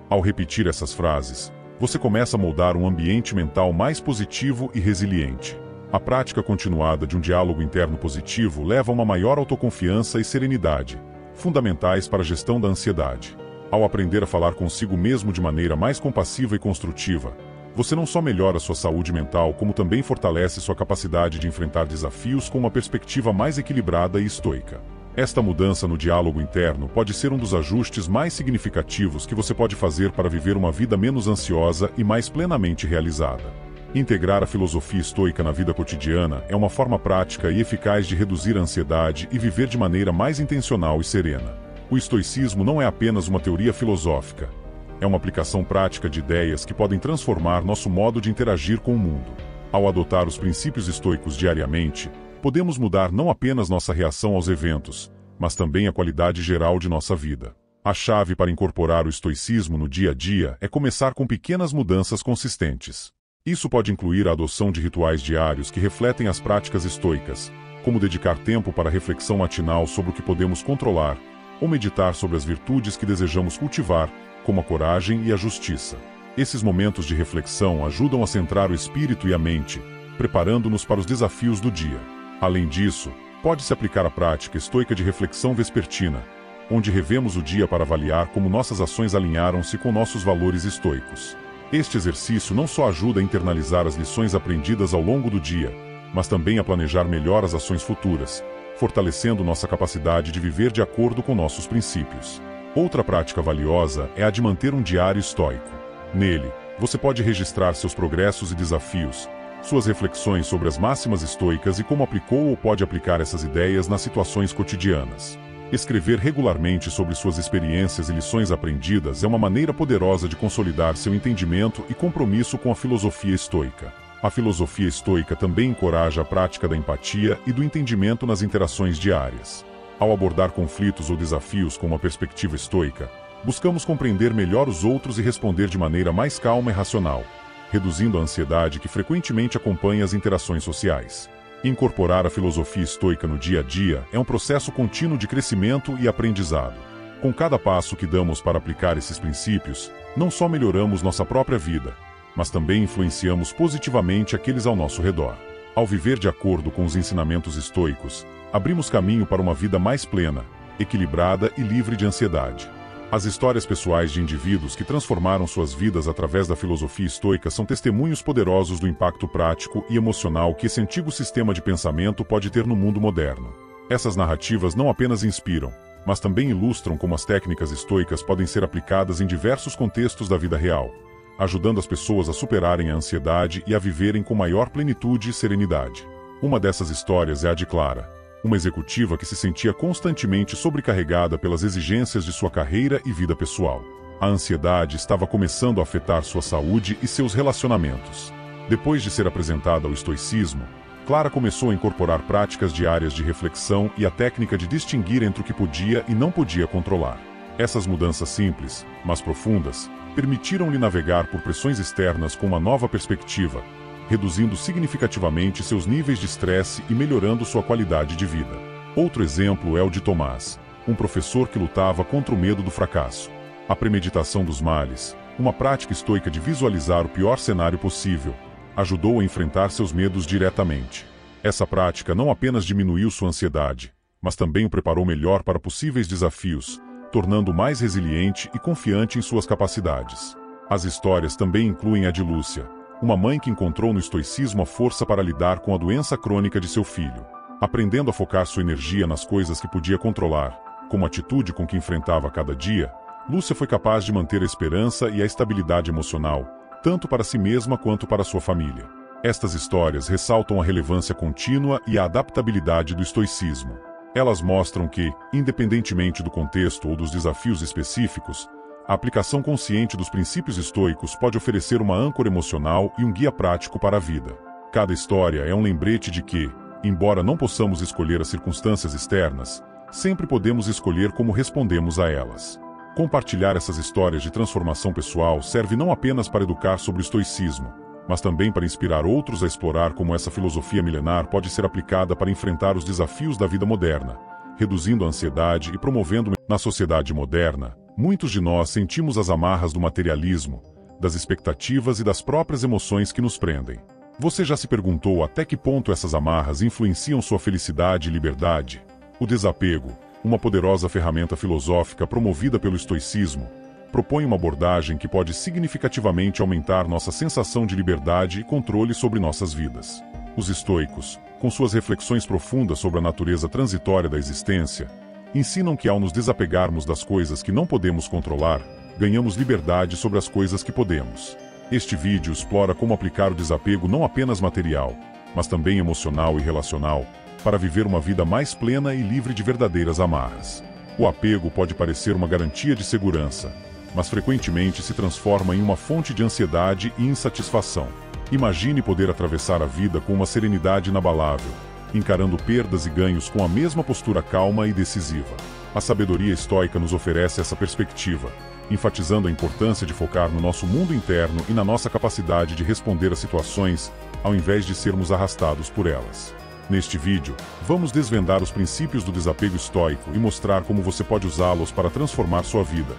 Ao repetir essas frases, você começa a moldar um ambiente mental mais positivo e resiliente. A prática continuada de um diálogo interno positivo leva a uma maior autoconfiança e serenidade, fundamentais para a gestão da ansiedade. Ao aprender a falar consigo mesmo de maneira mais compassiva e construtiva, você não só melhora sua saúde mental, como também fortalece sua capacidade de enfrentar desafios com uma perspectiva mais equilibrada e estoica. Esta mudança no diálogo interno pode ser um dos ajustes mais significativos que você pode fazer para viver uma vida menos ansiosa e mais plenamente realizada. Integrar a filosofia estoica na vida cotidiana é uma forma prática e eficaz de reduzir a ansiedade e viver de maneira mais intencional e serena. O estoicismo não é apenas uma teoria filosófica. É uma aplicação prática de ideias que podem transformar nosso modo de interagir com o mundo. Ao adotar os princípios estoicos diariamente, podemos mudar não apenas nossa reação aos eventos, mas também a qualidade geral de nossa vida. A chave para incorporar o estoicismo no dia a dia é começar com pequenas mudanças consistentes. Isso pode incluir a adoção de rituais diários que refletem as práticas estoicas, como dedicar tempo para reflexão matinal sobre o que podemos controlar, ou meditar sobre as virtudes que desejamos cultivar, como a coragem e a justiça. Esses momentos de reflexão ajudam a centrar o espírito e a mente, preparando-nos para os desafios do dia. Além disso, pode-se aplicar a prática estoica de reflexão vespertina, onde revemos o dia para avaliar como nossas ações alinharam-se com nossos valores estoicos. Este exercício não só ajuda a internalizar as lições aprendidas ao longo do dia, mas também a planejar melhor as ações futuras, fortalecendo nossa capacidade de viver de acordo com nossos princípios. Outra prática valiosa é a de manter um diário estoico. Nele, você pode registrar seus progressos e desafios, suas reflexões sobre as máximas estoicas e como aplicou ou pode aplicar essas ideias nas situações cotidianas. Escrever regularmente sobre suas experiências e lições aprendidas é uma maneira poderosa de consolidar seu entendimento e compromisso com a filosofia estoica. A filosofia estoica também encoraja a prática da empatia e do entendimento nas interações diárias. Ao abordar conflitos ou desafios com uma perspectiva estoica, buscamos compreender melhor os outros e responder de maneira mais calma e racional, reduzindo a ansiedade que frequentemente acompanha as interações sociais. Incorporar a filosofia estoica no dia a dia é um processo contínuo de crescimento e aprendizado. Com cada passo que damos para aplicar esses princípios, não só melhoramos nossa própria vida, mas também influenciamos positivamente aqueles ao nosso redor. Ao viver de acordo com os ensinamentos estoicos, abrimos caminho para uma vida mais plena, equilibrada e livre de ansiedade. As histórias pessoais de indivíduos que transformaram suas vidas através da filosofia estoica são testemunhos poderosos do impacto prático e emocional que esse antigo sistema de pensamento pode ter no mundo moderno. Essas narrativas não apenas inspiram, mas também ilustram como as técnicas estoicas podem ser aplicadas em diversos contextos da vida real, ajudando as pessoas a superarem a ansiedade e a viverem com maior plenitude e serenidade. Uma dessas histórias é a de Clara, uma executiva que se sentia constantemente sobrecarregada pelas exigências de sua carreira e vida pessoal. A ansiedade estava começando a afetar sua saúde e seus relacionamentos. Depois de ser apresentada ao estoicismo, Clara começou a incorporar práticas diárias de reflexão e a técnica de distinguir entre o que podia e não podia controlar. Essas mudanças simples, mas profundas, permitiram-lhe navegar por pressões externas com uma nova perspectiva, reduzindo significativamente seus níveis de estresse e melhorando sua qualidade de vida. Outro exemplo é o de Tomás, um professor que lutava contra o medo do fracasso. A premeditação dos males, uma prática estoica de visualizar o pior cenário possível, ajudou a enfrentar seus medos diretamente. Essa prática não apenas diminuiu sua ansiedade, mas também o preparou melhor para possíveis desafios, tornando-o mais resiliente e confiante em suas capacidades. As histórias também incluem a de Lúcia, uma mãe que encontrou no estoicismo a força para lidar com a doença crônica de seu filho. Aprendendo a focar sua energia nas coisas que podia controlar, como a atitude com que enfrentava cada dia, Lúcia foi capaz de manter a esperança e a estabilidade emocional, tanto para si mesma quanto para sua família. Estas histórias ressaltam a relevância contínua e a adaptabilidade do estoicismo. Elas mostram que, independentemente do contexto ou dos desafios específicos, a aplicação consciente dos princípios estoicos pode oferecer uma âncora emocional e um guia prático para a vida. Cada história é um lembrete de que, embora não possamos escolher as circunstâncias externas, sempre podemos escolher como respondemos a elas. Compartilhar essas histórias de transformação pessoal serve não apenas para educar sobre o estoicismo, mas também para inspirar outros a explorar como essa filosofia milenar pode ser aplicada para enfrentar os desafios da vida moderna, reduzindo a ansiedade e promovendo. Na sociedade moderna, muitos de nós sentimos as amarras do materialismo, das expectativas e das próprias emoções que nos prendem. Você já se perguntou até que ponto essas amarras influenciam sua felicidade e liberdade? O desapego, uma poderosa ferramenta filosófica promovida pelo estoicismo, propõe uma abordagem que pode significativamente aumentar nossa sensação de liberdade e controle sobre nossas vidas. Os estoicos, com suas reflexões profundas sobre a natureza transitória da existência, ensinam que ao nos desapegarmos das coisas que não podemos controlar, ganhamos liberdade sobre as coisas que podemos. Este vídeo explora como aplicar o desapego não apenas material, mas também emocional e relacional, para viver uma vida mais plena e livre de verdadeiras amarras. O apego pode parecer uma garantia de segurança, mas frequentemente se transforma em uma fonte de ansiedade e insatisfação. Imagine poder atravessar a vida com uma serenidade inabalável, encarando perdas e ganhos com a mesma postura calma e decisiva. A sabedoria estoica nos oferece essa perspectiva, enfatizando a importância de focar no nosso mundo interno e na nossa capacidade de responder a situações, ao invés de sermos arrastados por elas. Neste vídeo, vamos desvendar os princípios do desapego estoico e mostrar como você pode usá-los para transformar sua vida,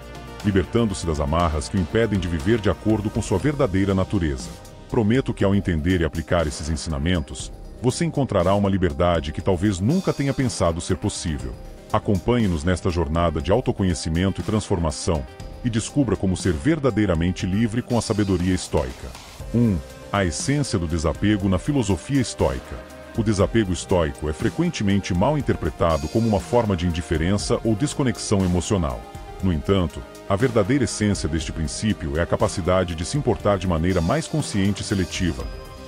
libertando-se das amarras que o impedem de viver de acordo com sua verdadeira natureza. Prometo que ao entender e aplicar esses ensinamentos, você encontrará uma liberdade que talvez nunca tenha pensado ser possível. Acompanhe-nos nesta jornada de autoconhecimento e transformação, e descubra como ser verdadeiramente livre com a sabedoria estoica. 1. A essência do desapego na filosofia estoica. O desapego estoico é frequentemente mal interpretado como uma forma de indiferença ou desconexão emocional. No entanto, a verdadeira essência deste princípio é a capacidade de se importar de maneira mais consciente e seletiva,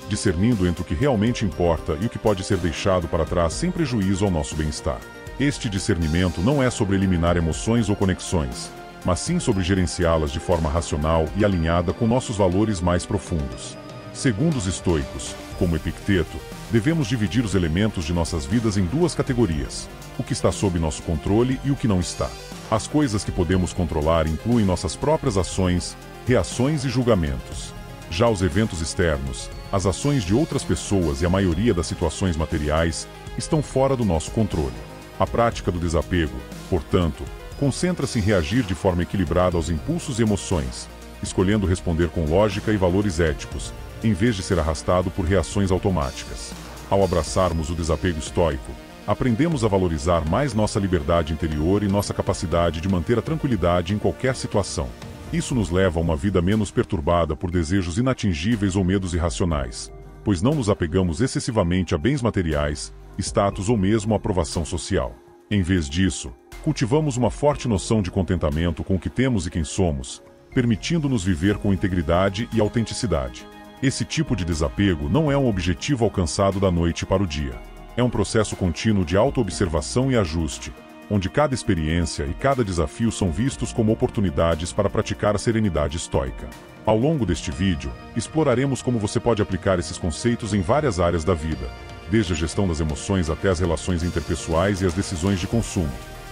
discernindo entre o que realmente importa e o que pode ser deixado para trás sem prejuízo ao nosso bem-estar. Este discernimento não é sobre eliminar emoções ou conexões, mas sim sobre gerenciá-las de forma racional e alinhada com nossos valores mais profundos. Segundo os estoicos, como Epicteto, devemos dividir os elementos de nossas vidas em duas categorias: o que está sob nosso controle e o que não está. As coisas que podemos controlar incluem nossas próprias ações, reações e julgamentos. Já os eventos externos, as ações de outras pessoas e a maioria das situações materiais, estão fora do nosso controle. A prática do desapego, portanto, concentra-se em reagir de forma equilibrada aos impulsos e emoções, escolhendo responder com lógica e valores éticos, em vez de ser arrastado por reações automáticas. Ao abraçarmos o desapego estoico, aprendemos a valorizar mais nossa liberdade interior e nossa capacidade de manter a tranquilidade em qualquer situação. Isso nos leva a uma vida menos perturbada por desejos inatingíveis ou medos irracionais, pois não nos apegamos excessivamente a bens materiais, status ou mesmo a aprovação social. Em vez disso, cultivamos uma forte noção de contentamento com o que temos e quem somos, permitindo-nos viver com integridade e autenticidade. Esse tipo de desapego não é um objetivo alcançado da noite para o dia. É um processo contínuo de autoobservação e ajuste, onde cada experiência e cada desafio são vistos como oportunidades para praticar a serenidade estoica. Ao longo deste vídeo, exploraremos como você pode aplicar esses conceitos em várias áreas da vida, desde a gestão das emoções até as relações interpessoais e as decisões de consumo,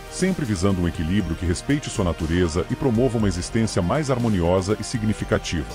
sempre visando um equilíbrio que respeite sua natureza e promova uma existência mais harmoniosa e significativa.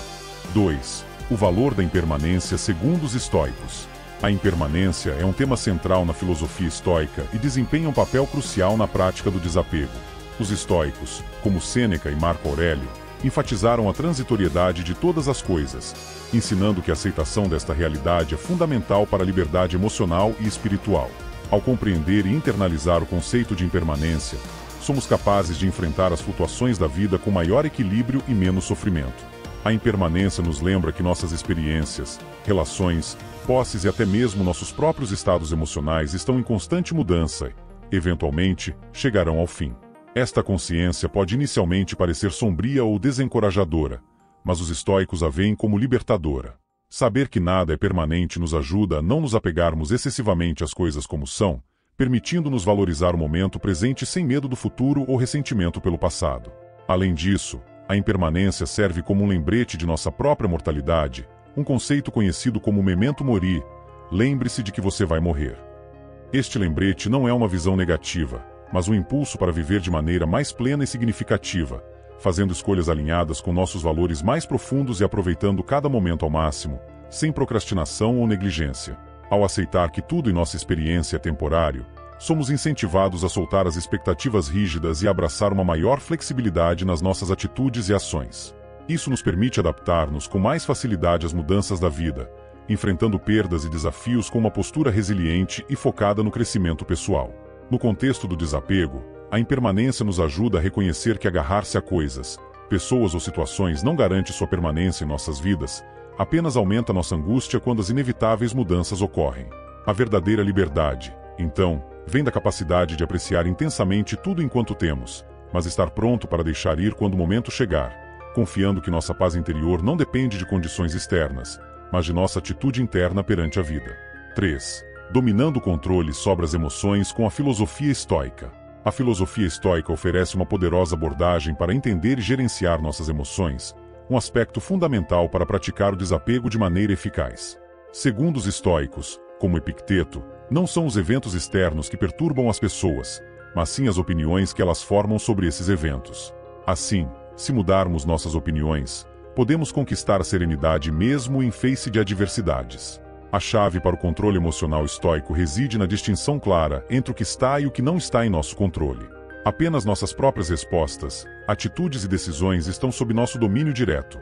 2. O valor da impermanência segundo os estoicos. A impermanência é um tema central na filosofia estoica e desempenha um papel crucial na prática do desapego. Os estoicos, como Sêneca e Marco Aurélio, enfatizaram a transitoriedade de todas as coisas, ensinando que a aceitação desta realidade é fundamental para a liberdade emocional e espiritual. Ao compreender e internalizar o conceito de impermanência, somos capazes de enfrentar as flutuações da vida com maior equilíbrio e menos sofrimento. A impermanência nos lembra que nossas experiências, relações, posses e até mesmo nossos próprios estados emocionais estão em constante mudança e, eventualmente, chegarão ao fim. Esta consciência pode inicialmente parecer sombria ou desencorajadora, mas os estoicos a veem como libertadora. Saber que nada é permanente nos ajuda a não nos apegarmos excessivamente às coisas como são, permitindo-nos valorizar o momento presente sem medo do futuro ou ressentimento pelo passado. Além disso, a impermanência serve como um lembrete de nossa própria mortalidade, um conceito conhecido como memento mori, lembre-se de que você vai morrer. Este lembrete não é uma visão negativa, mas um impulso para viver de maneira mais plena e significativa, fazendo escolhas alinhadas com nossos valores mais profundos e aproveitando cada momento ao máximo, sem procrastinação ou negligência. Ao aceitar que tudo em nossa experiência é temporário, somos incentivados a soltar as expectativas rígidas e abraçar uma maior flexibilidade nas nossas atitudes e ações. Isso nos permite adaptar-nos com mais facilidade às mudanças da vida, enfrentando perdas e desafios com uma postura resiliente e focada no crescimento pessoal. No contexto do desapego, a impermanência nos ajuda a reconhecer que agarrar-se a coisas, pessoas ou situações não garante sua permanência em nossas vidas, apenas aumenta nossa angústia quando as inevitáveis mudanças ocorrem. A verdadeira liberdade, então, vem da capacidade de apreciar intensamente tudo enquanto temos, mas estar pronto para deixar ir quando o momento chegar, confiando que nossa paz interior não depende de condições externas, mas de nossa atitude interna perante a vida. 3. Dominando o controle sobre as emoções com a filosofia estoica. A filosofia estoica oferece uma poderosa abordagem para entender e gerenciar nossas emoções, um aspecto fundamental para praticar o desapego de maneira eficaz. Segundo os estoicos, como Epicteto, não são os eventos externos que perturbam as pessoas, mas sim as opiniões que elas formam sobre esses eventos. Assim, se mudarmos nossas opiniões, podemos conquistar a serenidade mesmo em face de adversidades. A chave para o controle emocional estoico reside na distinção clara entre o que está e o que não está em nosso controle. Apenas nossas próprias respostas, atitudes e decisões estão sob nosso domínio direto.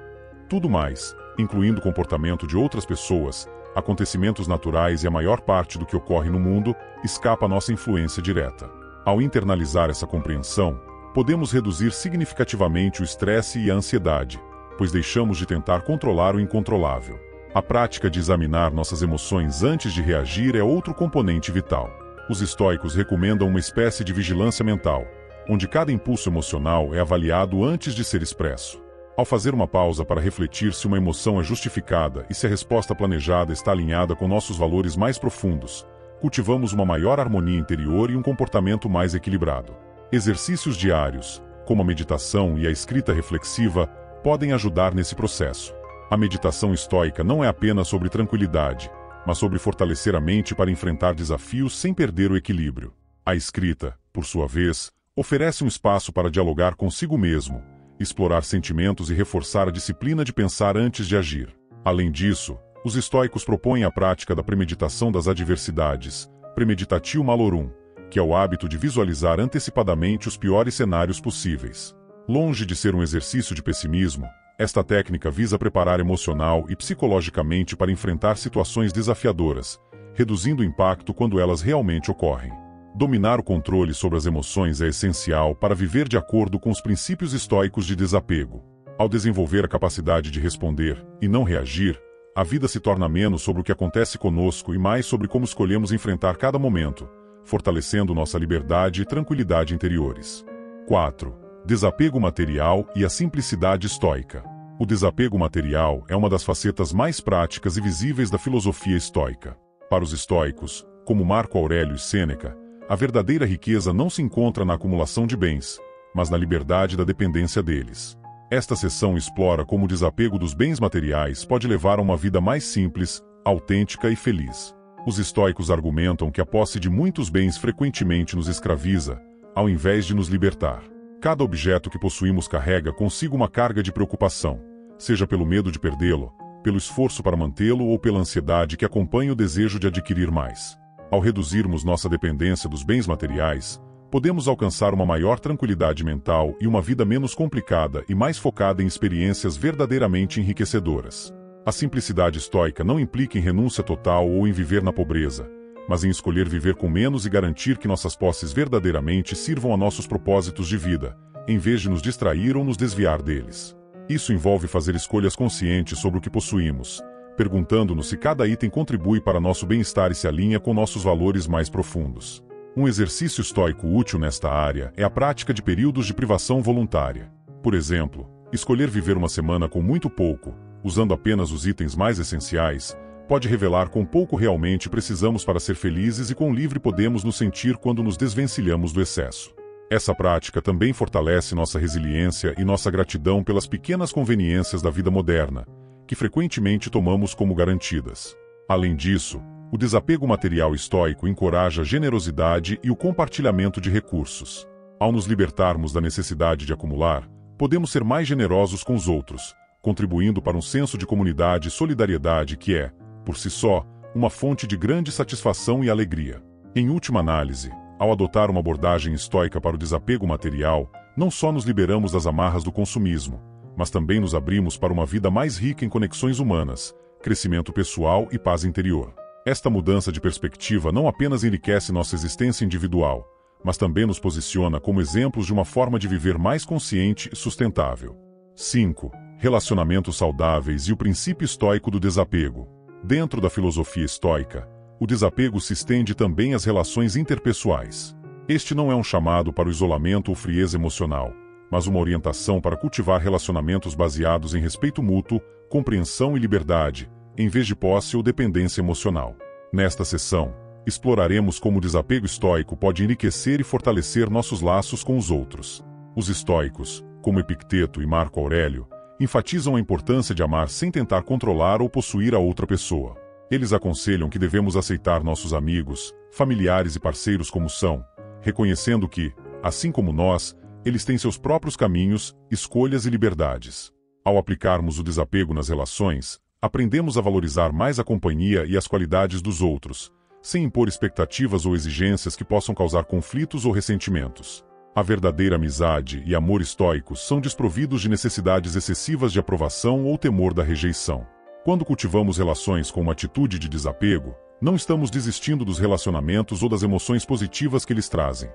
Tudo mais, incluindo o comportamento de outras pessoas, acontecimentos naturais e a maior parte do que ocorre no mundo, escapa à nossa influência direta. Ao internalizar essa compreensão, podemos reduzir significativamente o estresse e a ansiedade, pois deixamos de tentar controlar o incontrolável. A prática de examinar nossas emoções antes de reagir é outro componente vital. Os estoicos recomendam uma espécie de vigilância mental, onde cada impulso emocional é avaliado antes de ser expresso. Ao fazer uma pausa para refletir se uma emoção é justificada e se a resposta planejada está alinhada com nossos valores mais profundos, cultivamos uma maior harmonia interior e um comportamento mais equilibrado. Exercícios diários, como a meditação e a escrita reflexiva, podem ajudar nesse processo. A meditação estoica não é apenas sobre tranquilidade, mas sobre fortalecer a mente para enfrentar desafios sem perder o equilíbrio. A escrita, por sua vez, oferece um espaço para dialogar consigo mesmo, explorar sentimentos e reforçar a disciplina de pensar antes de agir. Além disso, os estoicos propõem a prática da premeditação das adversidades, premeditatio malorum, que é o hábito de visualizar antecipadamente os piores cenários possíveis. Longe de ser um exercício de pessimismo, esta técnica visa preparar emocional e psicologicamente para enfrentar situações desafiadoras, reduzindo o impacto quando elas realmente ocorrem. Dominar o controle sobre as emoções é essencial para viver de acordo com os princípios estoicos de desapego. Ao desenvolver a capacidade de responder e não reagir, a vida se torna menos sobre o que acontece conosco e mais sobre como escolhemos enfrentar cada momento, fortalecendo nossa liberdade e tranquilidade interiores. 4. Desapego material e a simplicidade estoica. O desapego material é uma das facetas mais práticas e visíveis da filosofia estoica. Para os estoicos, Como Marco Aurélio e Sêneca, a verdadeira riqueza não se encontra na acumulação de bens, mas na liberdade da dependência deles. Esta seção explora como o desapego dos bens materiais pode levar a uma vida mais simples, autêntica e feliz. Os estoicos argumentam que a posse de muitos bens frequentemente nos escraviza, ao invés de nos libertar. Cada objeto que possuímos carrega consigo uma carga de preocupação, seja pelo medo de perdê-lo, pelo esforço para mantê-lo ou pela ansiedade que acompanha o desejo de adquirir mais. Ao reduzirmos nossa dependência dos bens materiais, podemos alcançar uma maior tranquilidade mental e uma vida menos complicada e mais focada em experiências verdadeiramente enriquecedoras. A simplicidade estoica não implica em renúncia total ou em viver na pobreza, mas em escolher viver com menos e garantir que nossas posses verdadeiramente sirvam a nossos propósitos de vida, em vez de nos distrair ou nos desviar deles. Isso envolve fazer escolhas conscientes sobre o que possuímos, perguntando-nos se cada item contribui para nosso bem-estar e se alinha com nossos valores mais profundos. Um exercício estoico útil nesta área é a prática de períodos de privação voluntária. Por exemplo, escolher viver uma semana com muito pouco, usando apenas os itens mais essenciais, pode revelar quão pouco realmente precisamos para ser felizes e quão livre podemos nos sentir quando nos desvencilhamos do excesso. Essa prática também fortalece nossa resiliência e nossa gratidão pelas pequenas conveniências da vida moderna, que frequentemente tomamos como garantidas. Além disso, o desapego material estoico encoraja a generosidade e o compartilhamento de recursos. Ao nos libertarmos da necessidade de acumular, podemos ser mais generosos com os outros, contribuindo para um senso de comunidade e solidariedade que é, por si só, uma fonte de grande satisfação e alegria. Em última análise, ao adotar uma abordagem estoica para o desapego material, não só nos liberamos das amarras do consumismo, mas também nos abrimos para uma vida mais rica em conexões humanas, crescimento pessoal e paz interior. Esta mudança de perspectiva não apenas enriquece nossa existência individual, mas também nos posiciona como exemplos de uma forma de viver mais consciente e sustentável. 5. Relacionamentos saudáveis e o princípio estoico do desapego. Dentro da filosofia estoica, o desapego se estende também às relações interpessoais. Este não é um chamado para o isolamento ou frieza emocional, mas uma orientação para cultivar relacionamentos baseados em respeito mútuo, compreensão e liberdade, em vez de posse ou dependência emocional. Nesta sessão, exploraremos como o desapego estoico pode enriquecer e fortalecer nossos laços com os outros. Os estoicos, como Epicteto e Marco Aurélio, enfatizam a importância de amar sem tentar controlar ou possuir a outra pessoa. Eles aconselham que devemos aceitar nossos amigos, familiares e parceiros como são, reconhecendo que, assim como nós, eles têm seus próprios caminhos, escolhas e liberdades. Ao aplicarmos o desapego nas relações, aprendemos a valorizar mais a companhia e as qualidades dos outros, sem impor expectativas ou exigências que possam causar conflitos ou ressentimentos. A verdadeira amizade e amor estoicos são desprovidos de necessidades excessivas de aprovação ou temor da rejeição. Quando cultivamos relações com uma atitude de desapego, não estamos desistindo dos relacionamentos ou das emoções positivas que eles trazem.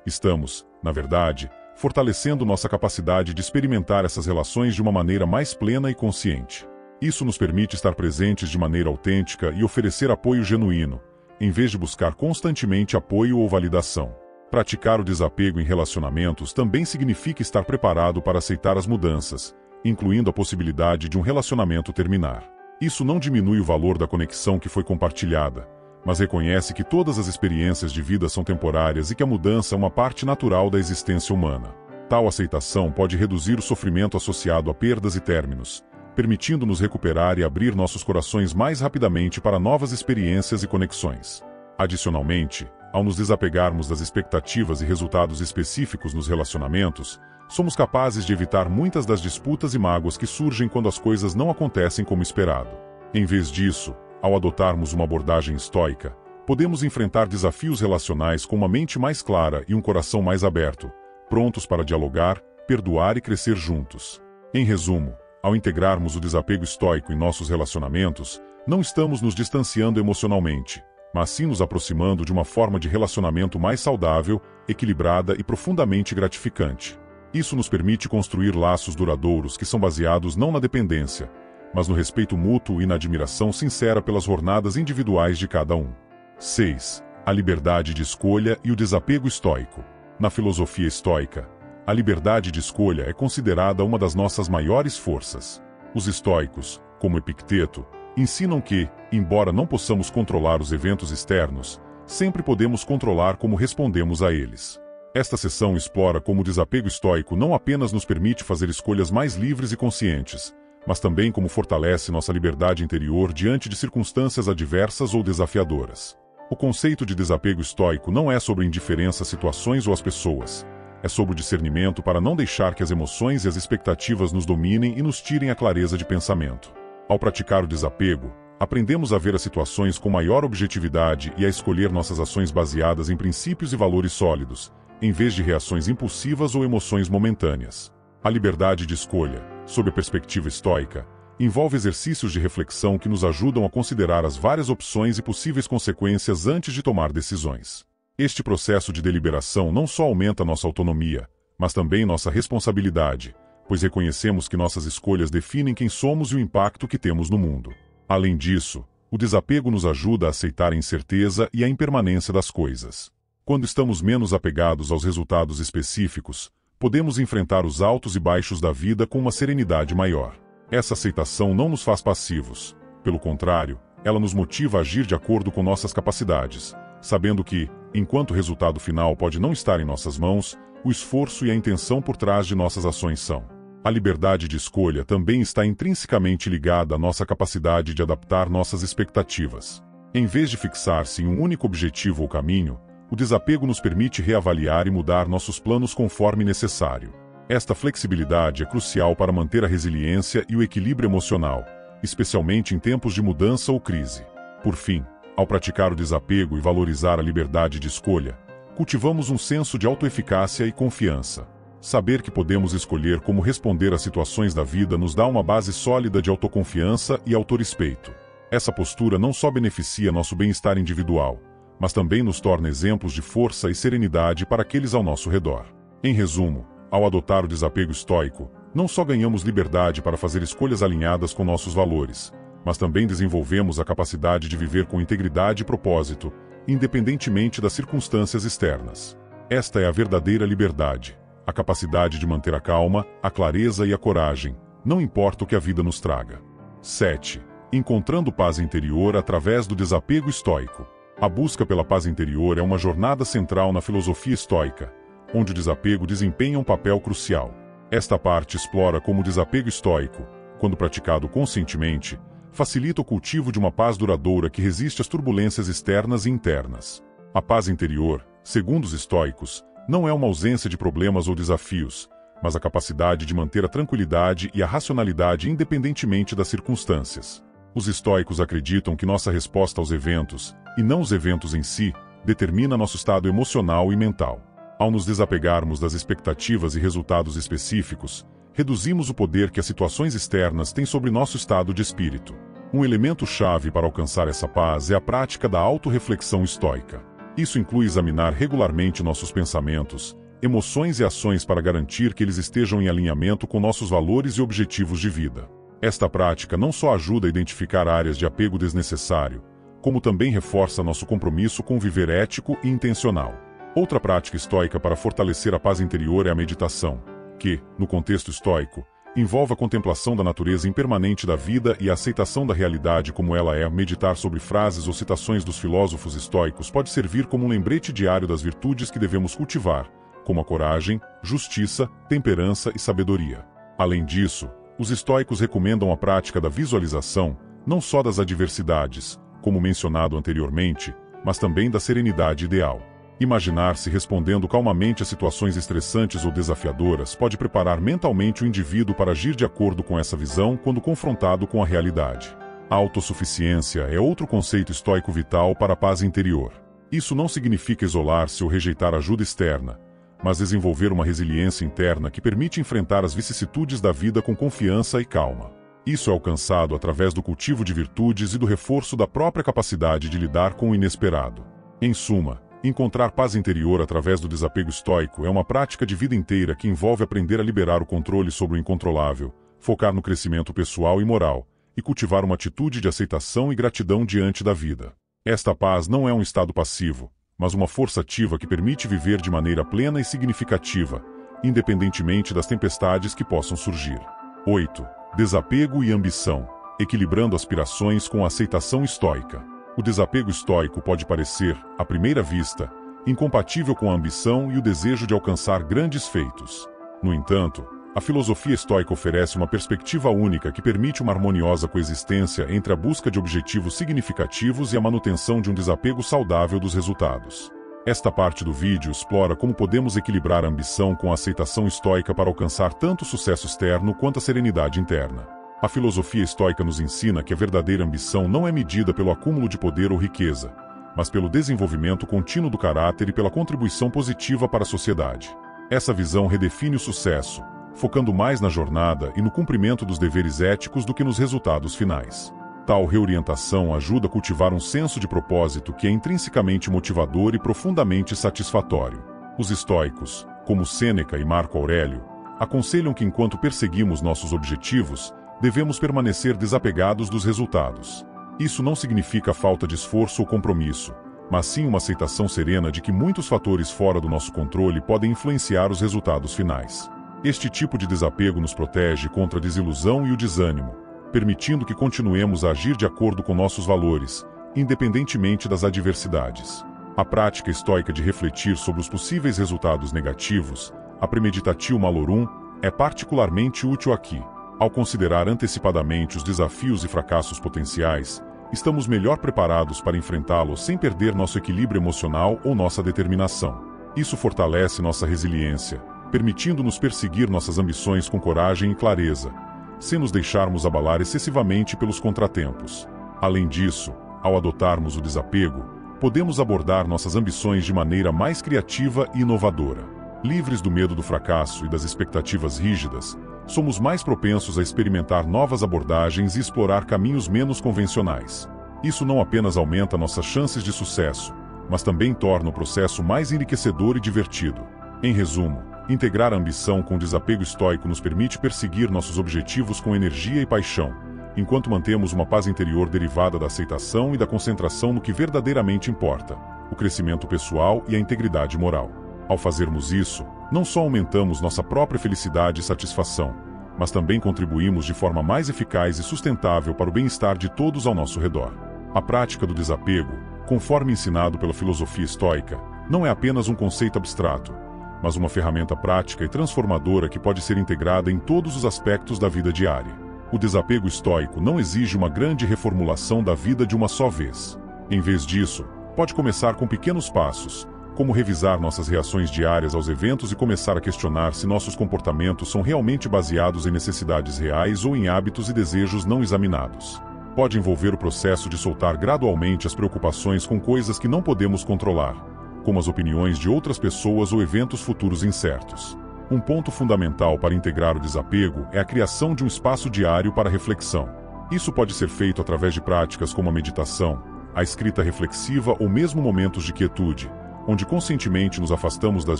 Estamos, na verdade, fortalecendo nossa capacidade de experimentar essas relações de uma maneira mais plena e consciente. Isso nos permite estar presentes de maneira autêntica e oferecer apoio genuíno, em vez de buscar constantemente apoio ou validação. Praticar o desapego em relacionamentos também significa estar preparado para aceitar as mudanças, incluindo a possibilidade de um relacionamento terminar. Isso não diminui o valor da conexão que foi compartilhada, mas reconhece que todas as experiências de vida são temporárias e que a mudança é uma parte natural da existência humana. Tal aceitação pode reduzir o sofrimento associado a perdas e términos, permitindo-nos recuperar e abrir nossos corações mais rapidamente para novas experiências e conexões. Adicionalmente, ao nos desapegarmos das expectativas e resultados específicos nos relacionamentos, somos capazes de evitar muitas das disputas e mágoas que surgem quando as coisas não acontecem como esperado. Em vez disso, ao adotarmos uma abordagem estoica, podemos enfrentar desafios relacionais com uma mente mais clara e um coração mais aberto, prontos para dialogar, perdoar e crescer juntos. Em resumo, ao integrarmos o desapego estoico em nossos relacionamentos, não estamos nos distanciando emocionalmente, mas sim nos aproximando de uma forma de relacionamento mais saudável, equilibrada e profundamente gratificante. Isso nos permite construir laços duradouros que são baseados não na dependência, mas no respeito mútuo e na admiração sincera pelas jornadas individuais de cada um. 6. A liberdade de escolha e o desapego estoico. Na filosofia estoica, a liberdade de escolha é considerada uma das nossas maiores forças. Os estoicos, como Epicteto, ensinam que, embora não possamos controlar os eventos externos, sempre podemos controlar como respondemos a eles. Esta sessão explora como o desapego estoico não apenas nos permite fazer escolhas mais livres e conscientes, mas também como fortalece nossa liberdade interior diante de circunstâncias adversas ou desafiadoras. O conceito de desapego estoico não é sobre indiferença às situações ou às pessoas. É sobre o discernimento para não deixar que as emoções e as expectativas nos dominem e nos tirem a clareza de pensamento. Ao praticar o desapego, aprendemos a ver as situações com maior objetividade e a escolher nossas ações baseadas em princípios e valores sólidos, em vez de reações impulsivas ou emoções momentâneas. A liberdade de escolha, sob a perspectiva estoica, envolve exercícios de reflexão que nos ajudam a considerar as várias opções e possíveis consequências antes de tomar decisões. Este processo de deliberação não só aumenta nossa autonomia, mas também nossa responsabilidade, pois reconhecemos que nossas escolhas definem quem somos e o impacto que temos no mundo. Além disso, o desapego nos ajuda a aceitar a incerteza e a impermanência das coisas. Quando estamos menos apegados aos resultados específicos, podemos enfrentar os altos e baixos da vida com uma serenidade maior. Essa aceitação não nos faz passivos. Pelo contrário, ela nos motiva a agir de acordo com nossas capacidades, sabendo que, enquanto o resultado final pode não estar em nossas mãos, o esforço e a intenção por trás de nossas ações são. A liberdade de escolha também está intrinsecamente ligada à nossa capacidade de adaptar nossas expectativas. Em vez de fixar-se em um único objetivo ou caminho, o desapego nos permite reavaliar e mudar nossos planos conforme necessário. Esta flexibilidade é crucial para manter a resiliência e o equilíbrio emocional, especialmente em tempos de mudança ou crise. Por fim, ao praticar o desapego e valorizar a liberdade de escolha, cultivamos um senso de autoeficácia e confiança. Saber que podemos escolher como responder às situações da vida nos dá uma base sólida de autoconfiança e autorrespeito. Essa postura não só beneficia nosso bem-estar individual, mas também nos torna exemplos de força e serenidade para aqueles ao nosso redor. Em resumo, ao adotar o desapego estoico, não só ganhamos liberdade para fazer escolhas alinhadas com nossos valores, mas também desenvolvemos a capacidade de viver com integridade e propósito, independentemente das circunstâncias externas. Esta é a verdadeira liberdade, a capacidade de manter a calma, a clareza e a coragem, não importa o que a vida nos traga. 7. Encontrando paz interior através do desapego estoico. A busca pela paz interior é uma jornada central na filosofia estoica, onde o desapego desempenha um papel crucial. Esta parte explora como o desapego estoico, quando praticado conscientemente, facilita o cultivo de uma paz duradoura que resiste às turbulências externas e internas. A paz interior, segundo os estoicos, não é uma ausência de problemas ou desafios, mas a capacidade de manter a tranquilidade e a racionalidade independentemente das circunstâncias. Os estoicos acreditam que nossa resposta aos eventos, e não os eventos em si, determina nosso estado emocional e mental. Ao nos desapegarmos das expectativas e resultados específicos, reduzimos o poder que as situações externas têm sobre nosso estado de espírito. Um elemento-chave para alcançar essa paz é a prática da autorreflexão estoica. Isso inclui examinar regularmente nossos pensamentos, emoções e ações para garantir que eles estejam em alinhamento com nossos valores e objetivos de vida. Esta prática não só ajuda a identificar áreas de apego desnecessário, como também reforça nosso compromisso com o viver ético e intencional. Outra prática estoica para fortalecer a paz interior é a meditação, que, no contexto estoico, envolve a contemplação da natureza impermanente da vida e a aceitação da realidade como ela é. Meditar sobre frases ou citações dos filósofos estoicos pode servir como um lembrete diário das virtudes que devemos cultivar, como a coragem, justiça, temperança e sabedoria. Além disso, os estoicos recomendam a prática da visualização, não só das adversidades, como mencionado anteriormente, mas também da serenidade ideal. Imaginar-se respondendo calmamente a situações estressantes ou desafiadoras pode preparar mentalmente o indivíduo para agir de acordo com essa visão quando confrontado com a realidade. A autossuficiência é outro conceito estoico vital para a paz interior. Isso não significa isolar-se ou rejeitar ajuda externa, mas desenvolver uma resiliência interna que permite enfrentar as vicissitudes da vida com confiança e calma. Isso é alcançado através do cultivo de virtudes e do reforço da própria capacidade de lidar com o inesperado. Em suma, encontrar paz interior através do desapego estoico é uma prática de vida inteira que envolve aprender a liberar o controle sobre o incontrolável, focar no crescimento pessoal e moral, e cultivar uma atitude de aceitação e gratidão diante da vida. Esta paz não é um estado passivo, mas uma força ativa que permite viver de maneira plena e significativa, independentemente das tempestades que possam surgir. 8. Desapego e ambição, equilibrando aspirações com a aceitação estoica. O desapego estoico pode parecer, à primeira vista, incompatível com a ambição e o desejo de alcançar grandes feitos. No entanto, a filosofia estoica oferece uma perspectiva única que permite uma harmoniosa coexistência entre a busca de objetivos significativos e a manutenção de um desapego saudável dos resultados. Esta parte do vídeo explora como podemos equilibrar a ambição com a aceitação estoica para alcançar tanto o sucesso externo quanto a serenidade interna. A filosofia estoica nos ensina que a verdadeira ambição não é medida pelo acúmulo de poder ou riqueza, mas pelo desenvolvimento contínuo do caráter e pela contribuição positiva para a sociedade. Essa visão redefine o sucesso, focando mais na jornada e no cumprimento dos deveres éticos do que nos resultados finais. Tal reorientação ajuda a cultivar um senso de propósito que é intrinsecamente motivador e profundamente satisfatório. Os estoicos, como Sêneca e Marco Aurélio, aconselham que enquanto perseguimos nossos objetivos, devemos permanecer desapegados dos resultados. Isso não significa falta de esforço ou compromisso, mas sim uma aceitação serena de que muitos fatores fora do nosso controle podem influenciar os resultados finais. Este tipo de desapego nos protege contra a desilusão e o desânimo, permitindo que continuemos a agir de acordo com nossos valores, independentemente das adversidades. A prática estoica de refletir sobre os possíveis resultados negativos, a premeditatio malorum, é particularmente útil aqui. Ao considerar antecipadamente os desafios e fracassos potenciais, estamos melhor preparados para enfrentá-los sem perder nosso equilíbrio emocional ou nossa determinação. Isso fortalece nossa resiliência, permitindo-nos perseguir nossas ambições com coragem e clareza, sem nos deixarmos abalar excessivamente pelos contratempos. Além disso, ao adotarmos o desapego, podemos abordar nossas ambições de maneira mais criativa e inovadora. Livres do medo do fracasso e das expectativas rígidas, somos mais propensos a experimentar novas abordagens e explorar caminhos menos convencionais. Isso não apenas aumenta nossas chances de sucesso, mas também torna o processo mais enriquecedor e divertido. Em resumo, integrar a ambição com o desapego estoico nos permite perseguir nossos objetivos com energia e paixão, enquanto mantemos uma paz interior derivada da aceitação e da concentração no que verdadeiramente importa, o crescimento pessoal e a integridade moral. Ao fazermos isso, não só aumentamos nossa própria felicidade e satisfação, mas também contribuímos de forma mais eficaz e sustentável para o bem-estar de todos ao nosso redor. A prática do desapego, conforme ensinado pela filosofia estoica, não é apenas um conceito abstrato, mas uma ferramenta prática e transformadora que pode ser integrada em todos os aspectos da vida diária. O desapego estoico não exige uma grande reformulação da vida de uma só vez. Em vez disso, pode começar com pequenos passos, como revisar nossas reações diárias aos eventos e começar a questionar se nossos comportamentos são realmente baseados em necessidades reais ou em hábitos e desejos não examinados. Pode envolver o processo de soltar gradualmente as preocupações com coisas que não podemos controlar, como as opiniões de outras pessoas ou eventos futuros incertos. Um ponto fundamental para integrar o desapego é a criação de um espaço diário para reflexão. Isso pode ser feito através de práticas como a meditação, a escrita reflexiva ou mesmo momentos de quietude, onde conscientemente nos afastamos das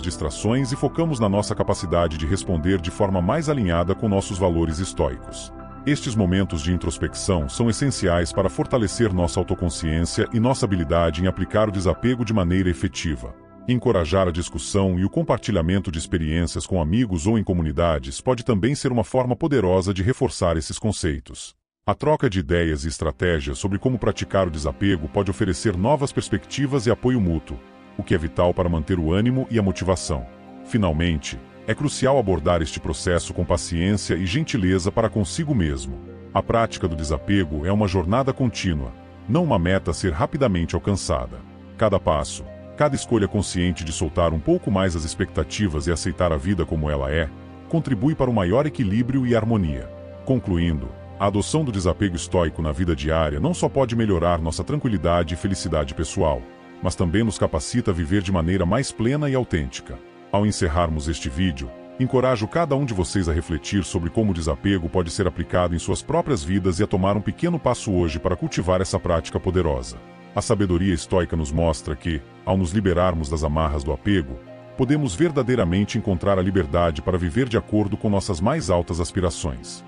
distrações e focamos na nossa capacidade de responder de forma mais alinhada com nossos valores estoicos. Estes momentos de introspecção são essenciais para fortalecer nossa autoconsciência e nossa habilidade em aplicar o desapego de maneira efetiva. Encorajar a discussão e o compartilhamento de experiências com amigos ou em comunidades pode também ser uma forma poderosa de reforçar esses conceitos. A troca de ideias e estratégias sobre como praticar o desapego pode oferecer novas perspectivas e apoio mútuo, o que é vital para manter o ânimo e a motivação. Finalmente, é crucial abordar este processo com paciência e gentileza para consigo mesmo. A prática do desapego é uma jornada contínua, não uma meta a ser rapidamente alcançada. Cada passo, cada escolha consciente de soltar um pouco mais as expectativas e aceitar a vida como ela é, contribui para um maior equilíbrio e harmonia. Concluindo, a adoção do desapego estoico na vida diária não só pode melhorar nossa tranquilidade e felicidade pessoal, mas também nos capacita a viver de maneira mais plena e autêntica. Ao encerrarmos este vídeo, encorajo cada um de vocês a refletir sobre como o desapego pode ser aplicado em suas próprias vidas e a tomar um pequeno passo hoje para cultivar essa prática poderosa. A sabedoria estoica nos mostra que, ao nos liberarmos das amarras do apego, podemos verdadeiramente encontrar a liberdade para viver de acordo com nossas mais altas aspirações.